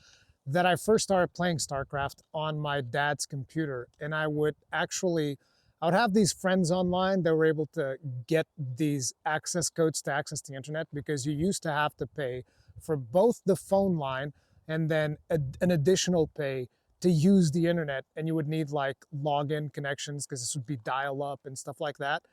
that I first started playing StarCraft on my dad's computer. And I would have these friends online that were able to get these access codes to access the internet, because you used to have to pay for both the phone line and then an additional pay to use the internet. And you would need like login connections because this would be dial-up and stuff like that.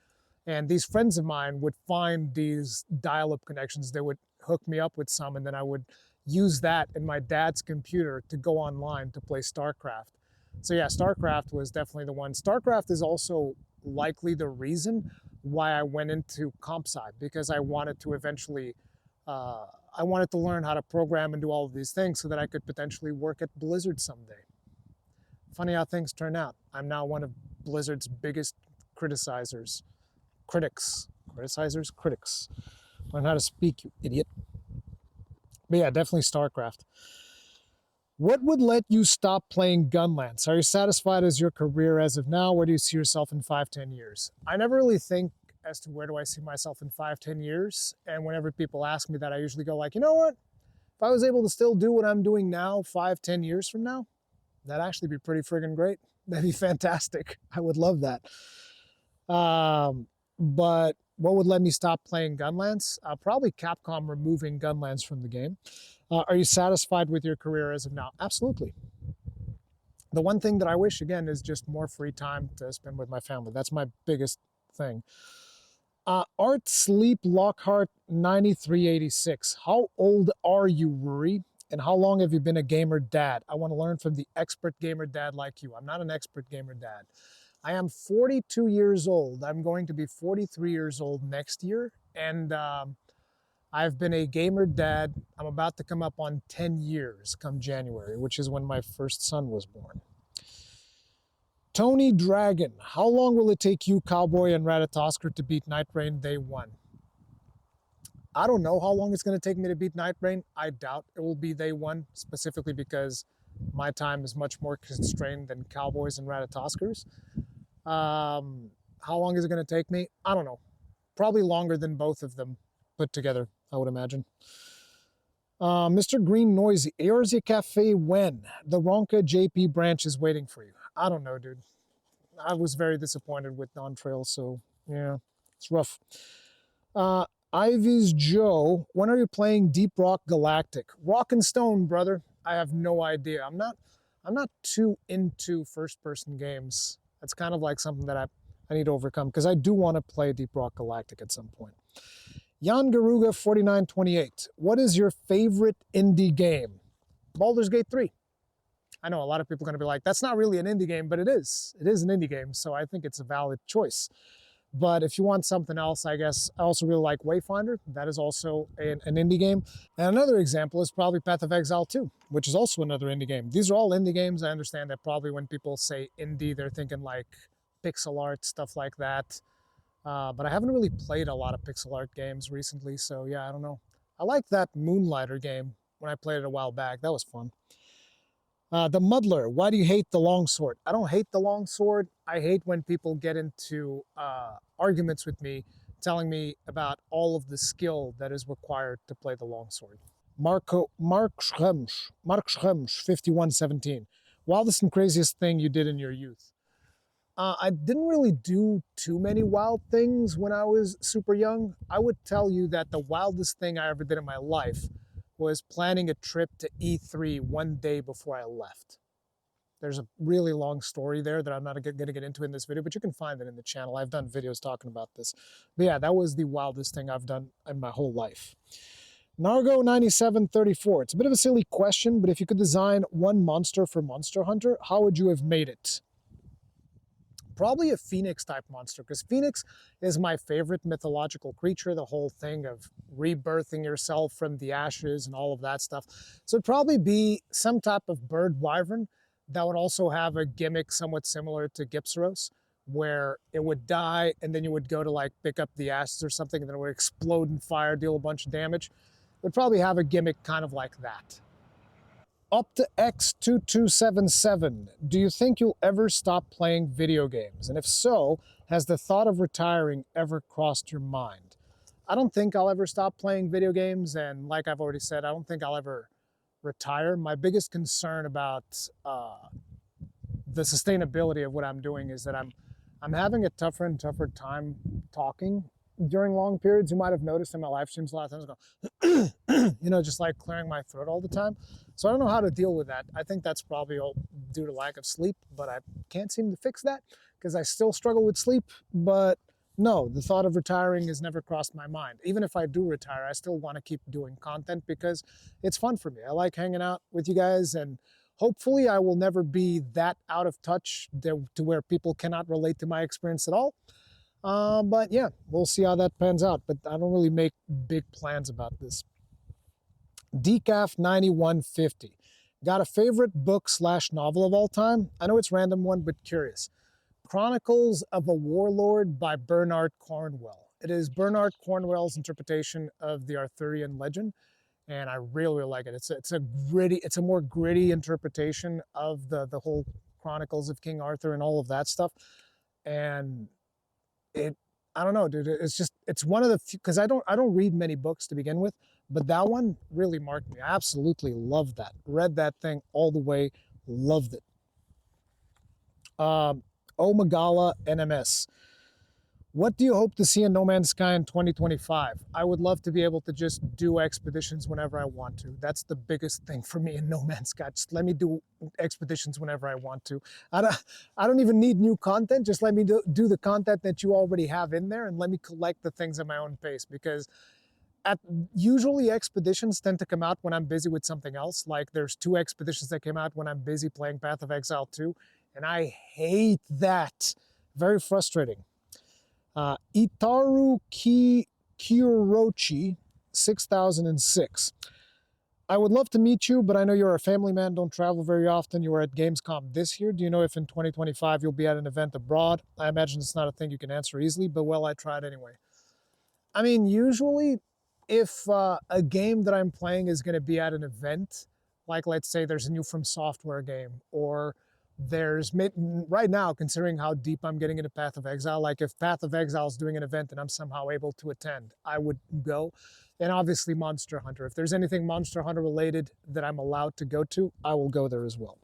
And these friends of mine would find these dial-up connections. They would hook me up with some, and then I would use that in my dad's computer to go online to play StarCraft. So yeah, StarCraft was definitely the one. StarCraft is also likely the reason why I went into comp sci, because I wanted to eventually, I wanted to learn how to program and do all of these things so that I could potentially work at Blizzard someday. Funny how things turn out. I'm now one of Blizzard's biggest criticizers. Critics. Criticizers? Critics. Learn how to speak, you idiot. But yeah, definitely StarCraft. What would let you stop playing Gunlance? Are you satisfied as your career as of now? Where do you see yourself in 5-10 years? I never really think as to where do I see myself in 5-10 years. And whenever people ask me that, I usually go like, you know what? If I was able to still do what I'm doing now 5-10 years from now, that'd actually be pretty friggin' great. That'd be fantastic. I would love that. But what would let me stop playing Gunlance? Probably Capcom removing Gunlance from the game. Are you satisfied with your career as of now? Absolutely. The one thing that I wish, again, is just more free time to spend with my family. That's my biggest thing. Art Sleep Lockhart 9386. How old are you, Ruri? And how long have you been a gamer dad? I want to learn from the expert gamer dad like you. I'm not an expert gamer dad. I am 42 years old. I'm going to be 43 years old next year. And I've been a gamer dad. I'm about to come up on 10 years come January, which is when my first son was born. Tony Dragon, how long will it take you, Cowboy and Ratatosker, to beat Night Rain Day 1? I don't know how long it's going to take me to beat Night Rain. I doubt it will be Day 1, specifically because my time is much more constrained than Cowboys and Ratatoskers. How long is it going to take me? I don't know. Probably longer than both of them put together, I would imagine. Mr. Green Noisy, Eorzea Cafe when? The Ronka JP branch is waiting for you. I don't know, dude. I was very disappointed with Non-Trail, so yeah, it's rough. Ivy's Joe, when are you playing Deep Rock Galactic? Rock and Stone, brother. I have no idea. I'm not too into first-person games. That's kind of like something that I need to overcome because I do want to play Deep Rock Galactic at some point. Jan Garuga 4928. What is your favorite indie game? Baldur's Gate 3. I know a lot of people are going to be like, that's not really an indie game, but it is. It is an indie game, so I think it's a valid choice. But if you want something else, I guess I also really like Wayfinder. That is also an indie game. And another example is probably Path of Exile 2, which is also another indie game. These are all indie games. I understand that probably when people say indie, they're thinking like pixel art, stuff like that. But I haven't really played a lot of pixel art games recently, so yeah, I don't know. I like that Moonlighter game when I played it a while back. That was fun. The Muddler, why do you hate the longsword? I don't hate the longsword. I hate when people get into arguments with me, telling me about all of the skill that is required to play the longsword. Mark Schrems, 5117. Wildest and craziest thing you did in your youth? I didn't really do too many wild things when I was super young. I would tell you that the wildest thing I ever did in my life was planning a trip to E3 one day before I left. There's a really long story there that I'm not going to get into in this video, but you can find it in the channel. I've done videos talking about this. But yeah, that was the wildest thing I've done in my whole life. Nargo9734. It's a bit of a silly question, but if you could design one monster for Monster Hunter, how would you have made it? Probably a Phoenix type monster, because Phoenix is my favorite mythological creature, the whole thing of rebirthing yourself from the ashes and all of that stuff. So it'd probably be some type of bird wyvern that would also have a gimmick somewhat similar to Gypsyros, where it would die and then you would go to like pick up the ashes or something and then it would explode in fire, deal a bunch of damage. It would probably have a gimmick kind of like that. OptaX2277, do you think you'll ever stop playing video games? And if so, has the thought of retiring ever crossed your mind? I don't think I'll ever stop playing video games, and like I've already said, I don't think I'll ever retire. My biggest concern about the sustainability of what I'm doing is that I'm having a tougher and tougher time talking during long periods. You might have noticed in my live streams a lot of times I go, you know, just like clearing my throat all the time. So I don't know how to deal with that. I think that's probably all due to lack of sleep, but I can't seem to fix that because I still struggle with sleep. But no, the thought of retiring has never crossed my mind. Even if I do retire, I still want to keep doing content because it's fun for me. I like hanging out with you guys, and hopefully I will never be that out of touch to where people cannot relate to my experience at all. But yeah, we'll see how that pans out. But I don't really make big plans about this. Decaf 9150. Got a favorite book slash novel of all time? I know it's a random one, but curious. Chronicles of a Warlord by Bernard Cornwell. It is Bernard Cornwell's interpretation of the Arthurian legend, and I really, really like it. It's a more gritty interpretation of the whole Chronicles of King Arthur and all of that stuff. And it, I don't know, dude. It's one of the few, because I don't read many books to begin with, but that one really marked me. I absolutely loved that. Read that thing all the way, loved it. Omagala NMS. What do you hope to see in No Man's Sky in 2025? I would love to be able to just do expeditions whenever I want to. That's the biggest thing for me in No Man's Sky. Just let me do expeditions whenever I want to. I don't even need new content. Just let me do the content that you already have in there, and let me collect the things at my own pace, because usually expeditions tend to come out when I'm busy with something else. Like there's 2 expeditions that came out when I'm busy playing Path of Exile 2, and I hate that. Very frustrating. Itaru Kirochi, 6006. I would love to meet you, but I know you're a family man, don't travel very often. You were at Gamescom this year. Do you know if in 2025 you'll be at an event abroad? I imagine it's not a thing you can answer easily, but well, I tried anyway. I mean, usually if a game that I'm playing is going to be at an event, like let's say there's a new From Software game, or there's, right now, considering how deep I'm getting into Path of Exile, like if Path of Exile is doing an event and I'm somehow able to attend, I would go. And obviously Monster Hunter. If there's anything Monster Hunter related that I'm allowed to go to, I will go there as well.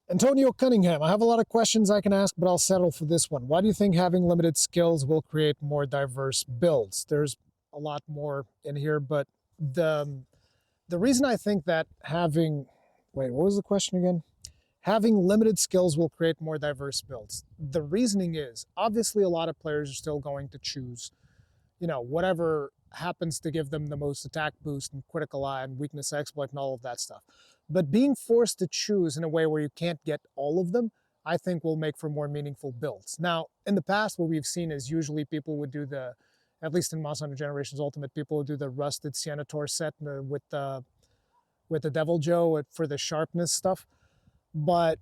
Antonio Cunningham, I have a lot of questions I can ask, but I'll settle for this one. Why do you think having limited skills will create more diverse builds? There's a lot more in here, but the reason I think that having... Wait, what was the question again? Having limited skills will create more diverse builds. The reasoning is, obviously a lot of players are still going to choose, whatever happens to give them the most attack boost and critical eye and weakness exploit and all of that stuff. But being forced to choose in a way where you can't get all of them, I think will make for more meaningful builds. Now, in the past, what we've seen is usually people would do at least in Monster Hunter Generations Ultimate, people would do the Rusted Senator set with the Devil Joe for the sharpness stuff. But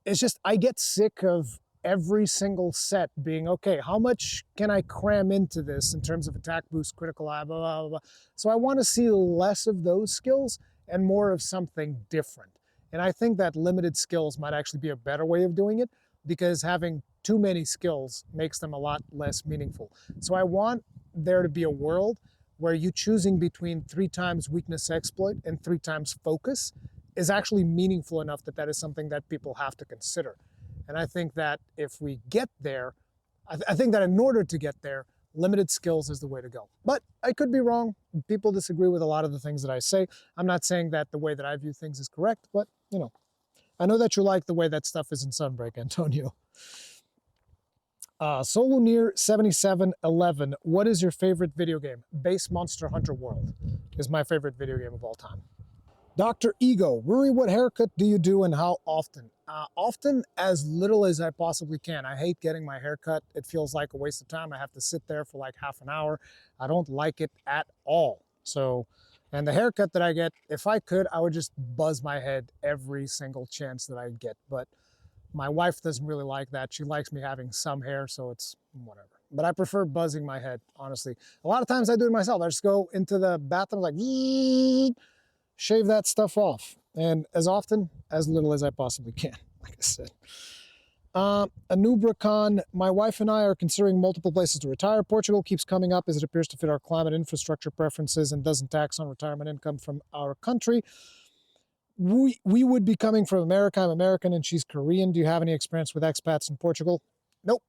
it's just, I get sick of every single set being, okay, how much can I cram into this in terms of attack boost, critical eye, blah, blah, blah. So I want to see less of those skills and more of something different. And I think that limited skills might actually be a better way of doing it, because having too many skills makes them a lot less meaningful. So I want there to be a world where you choosing between 3 times weakness exploit and 3 times focus is actually meaningful enough that is something that people have to consider. And I think that if we get there, I think that in order to get there, limited skills is the way to go. But I could be wrong. People disagree with a lot of the things that I say. I'm not saying that the way that I view things is correct, but I know that you like the way that stuff is in Sunbreak, Antonio. Soloneer 7711, what is your favorite video game? Base Monster Hunter World is my favorite video game of all time. Dr. Ego, Ruri, what haircut do you do and how often? Often, as little as I possibly can. I hate getting my hair cut. It feels like a waste of time. I have to sit there for like half an hour. I don't like it at all. So, and the haircut that I get, if I could, I would just buzz my head every single chance that I get. But my wife doesn't really like that. She likes me having some hair, so it's whatever. But I prefer buzzing my head, honestly. A lot of times I do it myself. I just go into the bathroom like, shave that stuff off. And as often, as little as I possibly can, like I said. Rurikhan, my wife and I are considering multiple places to retire. Portugal keeps coming up as it appears to fit our climate infrastructure preferences and doesn't tax on retirement income from our country. We would be coming from America. I'm American and she's Korean. Do you have any experience with expats in Portugal? Nope.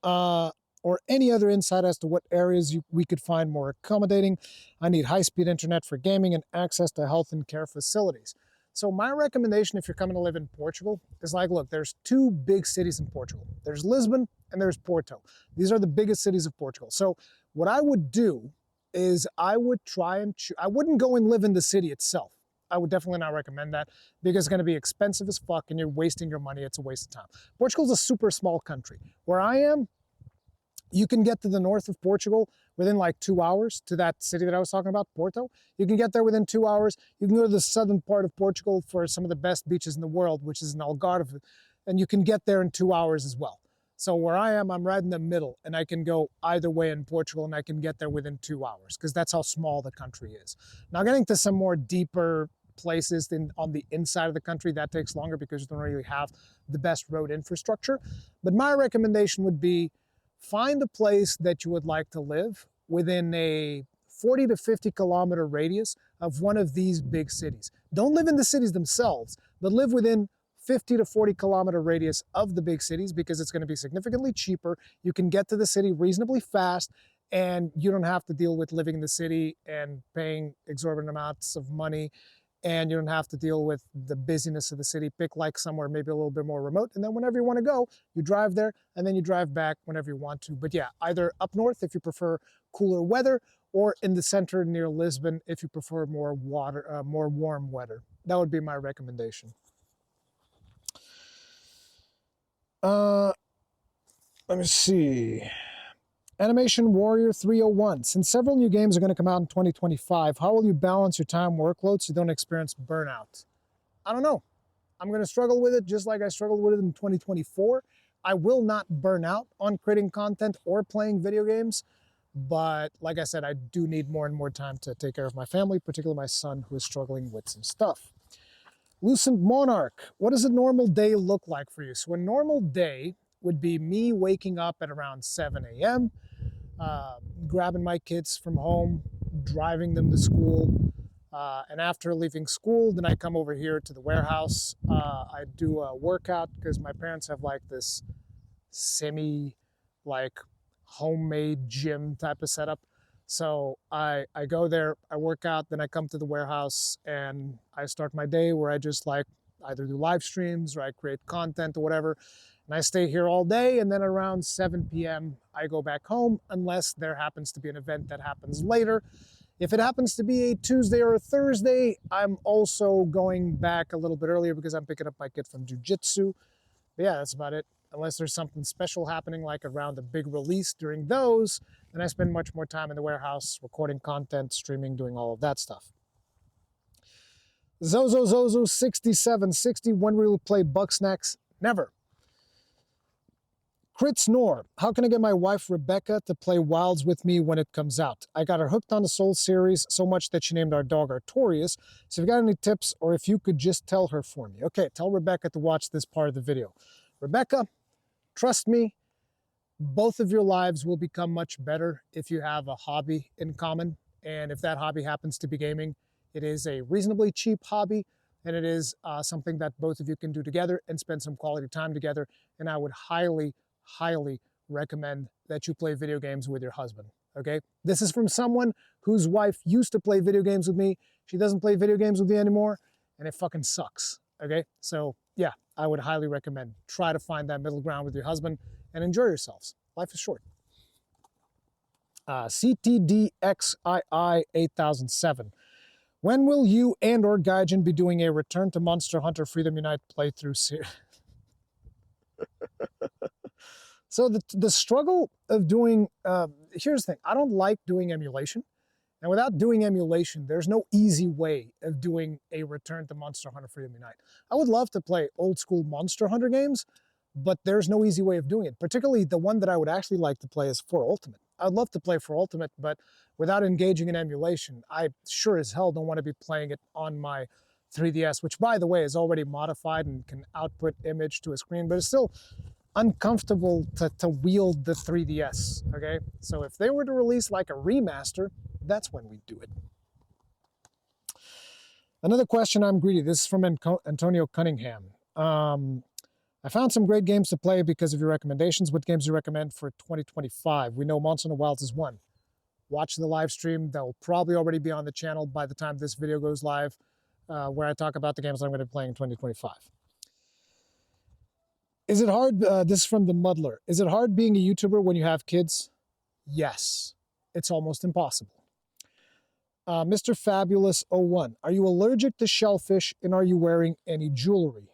Or any other insight as to what areas we could find more accommodating. I need high-speed internet for gaming and access to health and care facilities. So my recommendation if you're coming to live in Portugal is like, look, there's 2 big cities in Portugal. There's Lisbon and there's Porto. These are the biggest cities of Portugal. So what I would do is I would try and I wouldn't go and live in the city itself. I would definitely not recommend that because it's going to be expensive as fuck and you're wasting your money. It's a waste of time. Portugal's a super small country. Where I am, You can get to the north of Portugal within like 2 hours to that city that I was talking about, Porto. You can get there within 2 hours. You can go to the southern part of Portugal for some of the best beaches in the world, which is in Algarve, and you can get there in 2 hours as well. So where I am, I'm right in the middle, and I can go either way in Portugal, and I can get there within 2 hours because that's how small the country is. Now, getting to some more deeper places on the inside of the country, that takes longer because you don't really have the best road infrastructure. But my recommendation would be find a place that you would like to live within a 40 to 50 kilometer radius of one of these big cities. Don't live in the cities themselves, but live within 50 to 40 kilometer radius of the big cities because it's going to be significantly cheaper. You can get to the city reasonably fast, and you don't have to deal with living in the city and paying exorbitant amounts of money, and you don't have to deal with the busyness of the city. Pick like somewhere maybe a little bit more remote, and then whenever you want to go, you drive there, and then you drive back whenever you want to. But yeah, either up north if you prefer cooler weather, or in the center near Lisbon if you prefer more warm weather. That would be my recommendation. Let me see. Animation Warrior 301. Since several new games are going to come out in 2025, how will you balance your time workload so you don't experience burnout? I don't know. I'm going to struggle with it just like I struggled with it in 2024. I will not burn out on creating content or playing video games, but like I said, I do need more and more time to take care of my family, particularly my son who is struggling with some stuff. Lucent Monarch, what does a normal day look like for you? So a normal day would be me waking up at around 7 a.m., grabbing my kids from home, driving them to school, and after leaving school, then I come over here to the warehouse. I do a workout because my parents have like this like homemade gym type of setup. So I go there, I work out, then I come to the warehouse and I start my day where I just like either do live streams or I create content or whatever. And I stay here all day, and then around 7 p.m. I go back home unless there happens to be an event that happens later. If it happens to be a Tuesday or a Thursday, I'm also going back a little bit earlier because I'm picking up my kid from jiu-jitsu. But yeah, that's about it. Unless there's something special happening like around a big release during those, then I spend much more time in the warehouse recording content, streaming, doing all of that stuff. Zozo6760, when will we play Bugsnax? Never. Crit Snore, how can I get my wife Rebecca to play Wilds with me when it comes out? I got her hooked on the Soul series so much that she named our dog Artorias. So if you got any tips, or if you could just tell her for me. Okay, tell Rebecca to watch this part of the video. Rebecca, trust me, both of your lives will become much better if you have a hobby in common. And if that hobby happens to be gaming, it is a reasonably cheap hobby, and it is something that both of you can do together and spend some quality time together. And I would highly recommend that you play video games with your husband, okay? This is from someone whose wife used to play video games with me. She doesn't play video games with me anymore, and it fucking sucks, okay? So yeah, I would highly recommend try to find that middle ground with your husband and enjoy yourselves. Life is short. CTDXII 8007. When will you and or Gaijin be doing a Return to Monster Hunter Freedom Unite playthrough series? So the struggle of doing, here's the thing, I don't like doing emulation. And without doing emulation, there's no easy way of doing a Return to Monster Hunter Freedom Unite. I would love to play old school Monster Hunter games, but there's no easy way of doing it. Particularly the one that I would actually like to play is For Ultimate. I'd love to play For Ultimate, but without engaging in emulation, I sure as hell don't want to be playing it on my 3DS, which by the way is already modified and can output image to a screen, but it's still uncomfortable to wield the 3DS, okay? So if they were to release like a remaster, that's when we do it. Another question, I'm greedy. This is from Antonio Cunningham. I found some great games to play because of your recommendations. What games do you recommend for 2025? We know Monster Hunter Wilds is one. Watch the live stream. They'll probably already be on the channel by the time this video goes live, where I talk about the games I'm going to be playing in 2025. Is it hard, this is from the Muddler, is it hard being a YouTuber when you have kids? Yes, it's almost impossible. Mr. Fabulous 01, are you allergic to shellfish and are you wearing any jewelry?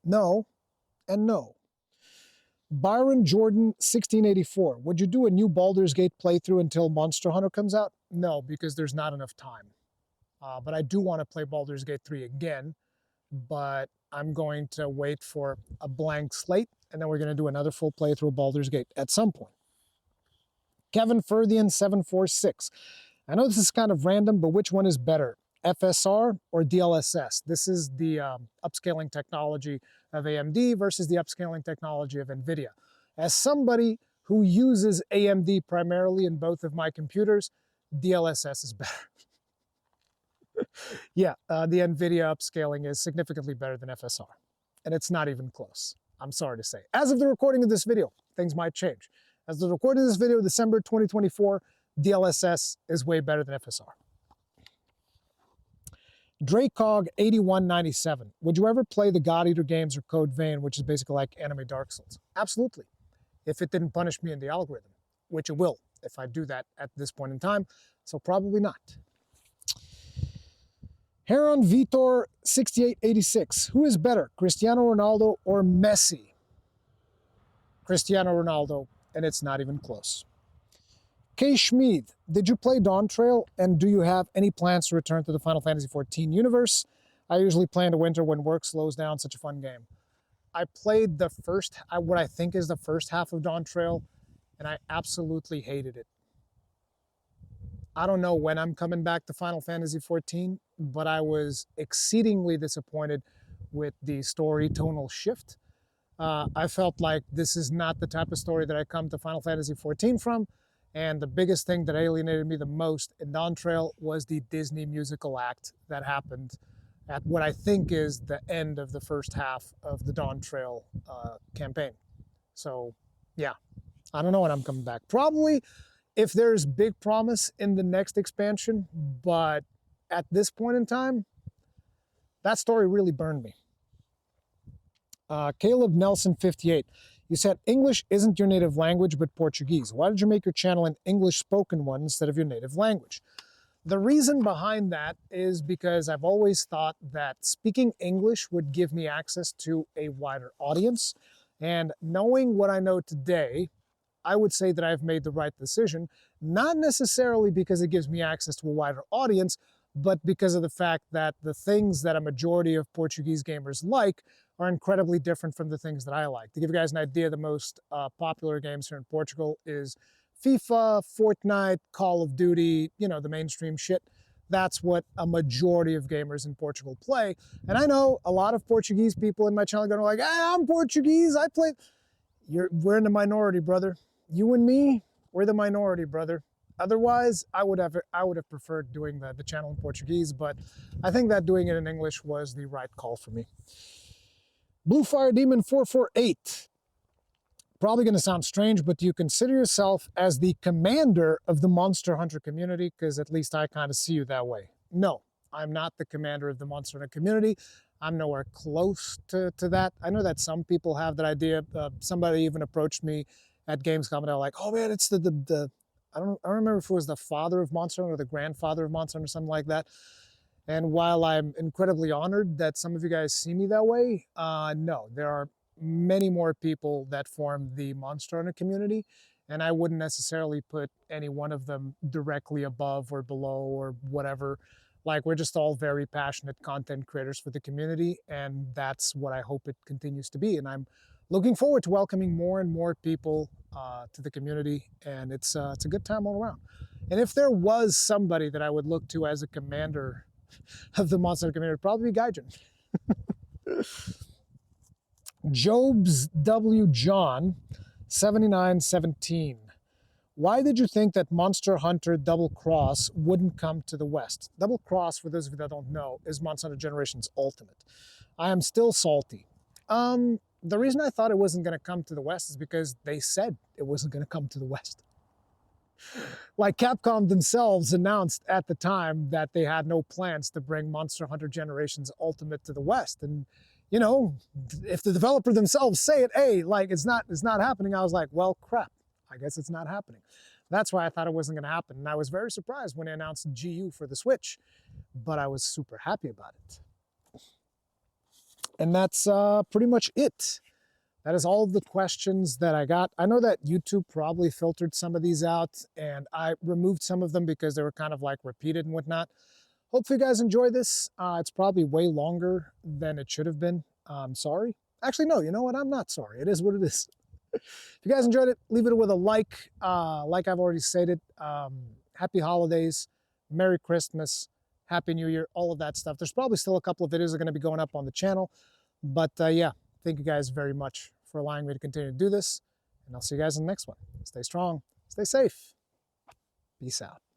No, and no. Byron Jordan 1684. Would you do a new Baldur's Gate playthrough until Monster Hunter comes out? No, because there's not enough time. But I do want to play Baldur's Gate 3 again, but I'm going to wait for a blank slate, and then we're going to do another full playthrough of Baldur's Gate at some point. Kevin Furthian 746. I know this is kind of random, but which one is better, FSR or DLSS? This is the upscaling technology of AMD versus the upscaling technology of NVIDIA. As somebody who uses AMD primarily in both of my computers, DLSS is better. Yeah, the NVIDIA upscaling is significantly better than FSR, and it's not even close, I'm sorry to say. As of the recording of this video, things might change. As of the recording of this video, December 2024, DLSS is way better than FSR. Dracog 8197. Would you ever play the God Eater games or Code Vein, which is basically like anime Dark Souls? Absolutely. If it didn't punish me in the algorithm, which it will if I do that at this point in time, so probably not. Heron Vitor 6886. Who is better, Cristiano Ronaldo or Messi? Cristiano Ronaldo, and it's not even close. K. Schmid, did you play Dawn Trail, and do you have any plans to return to the Final Fantasy XIV universe? I usually play in the winter when work slows down. Such a fun game. I played the first, what I think is the first half of Dawn Trail, and I absolutely hated it. I don't know when I'm coming back to Final Fantasy XIV, but I was exceedingly disappointed with the story tonal shift. I felt like this is not the type of story that I come to Final Fantasy XIV from. And the biggest thing that alienated me the most in Dawn Trail was the Disney musical act that happened at what I think is the end of the first half of the Dawn Trail campaign. So, yeah, I don't know when I'm coming back. Probably if there's big promise in the next expansion, but at this point in time, that story really burned me. Caleb Nelson 58. You said English isn't your native language, but Portuguese. Why did you make your channel an English spoken one instead of your native language? The reason behind that is because I've always thought that speaking English would give me access to a wider audience. And knowing what I know today, I would say that I've made the right decision, not necessarily because it gives me access to a wider audience, but because of the fact that the things that a majority of Portuguese gamers like are incredibly different from the things that I like. To give you guys an idea, the most popular games here in Portugal is FIFA, Fortnite, Call of Duty, you know, the mainstream shit. That's what a majority of gamers in Portugal play. And I know a lot of Portuguese people in my channel are going like, hey, I'm Portuguese, I play. We're in the minority, brother. You and me, we're the minority, brother. Otherwise, I would have preferred doing the channel in Portuguese, but I think that doing it in English was the right call for me. Blue Fire Demon 448. Probably going to sound strange, but do you consider yourself as the commander of the Monster Hunter community? Because at least I kind of see you that way. No, I'm not the commander of the Monster Hunter community. I'm nowhere close to that. I know that some people have that idea. Somebody even approached me at Gamescom and they're like, oh man, it's the I don't remember if it was the father of Monster Hunter or the grandfather of Monster Hunter or something like that. And while I'm incredibly honored that some of you guys see me that way, no, there are many more people that form the Monster Hunter community, and I wouldn't necessarily put any one of them directly above or below or whatever. Like, we're just all very passionate content creators for the community, and that's what I hope it continues to be. And I'm looking forward to welcoming more and more people to the community, and it's a good time all around. And if there was somebody that I would look to as a commander of the Monster Hunter community, it would probably be Gaijin. Jobs W. John 7917. Why did you think that Monster Hunter Double Cross wouldn't come to the West? Double Cross, for those of you that don't know, is Monster Hunter Generations Ultimate. I am still salty. The reason I thought it wasn't going to come to the West is because they said it wasn't going to come to the West. Like, Capcom themselves announced at the time that they had no plans to bring Monster Hunter Generations Ultimate to the West. And, you know, if the developer themselves say it, hey, like, it's not happening, I was like, well, crap, I guess it's not happening. That's why I thought it wasn't going to happen. And I was very surprised when they announced GU for the Switch, but I was super happy about it. And that's pretty much it that is all the questions that I got. I know that YouTube probably filtered some of these out, and I removed some of them because they were kind of like repeated and whatnot. Hopefully you guys enjoy this. It's probably way longer than it should have been. I'm sorry. Actually, no, you know what? I'm not sorry. It is what it is. If you guys enjoyed it, leave it with a like. Like I've already stated, happy holidays, Merry Christmas, Happy New Year, all of that stuff. There's probably still a couple of videos that are going to be going up on the channel. But yeah, thank you guys very much for allowing me to continue to do this. And I'll see you guys in the next one. Stay strong, stay safe. Peace out.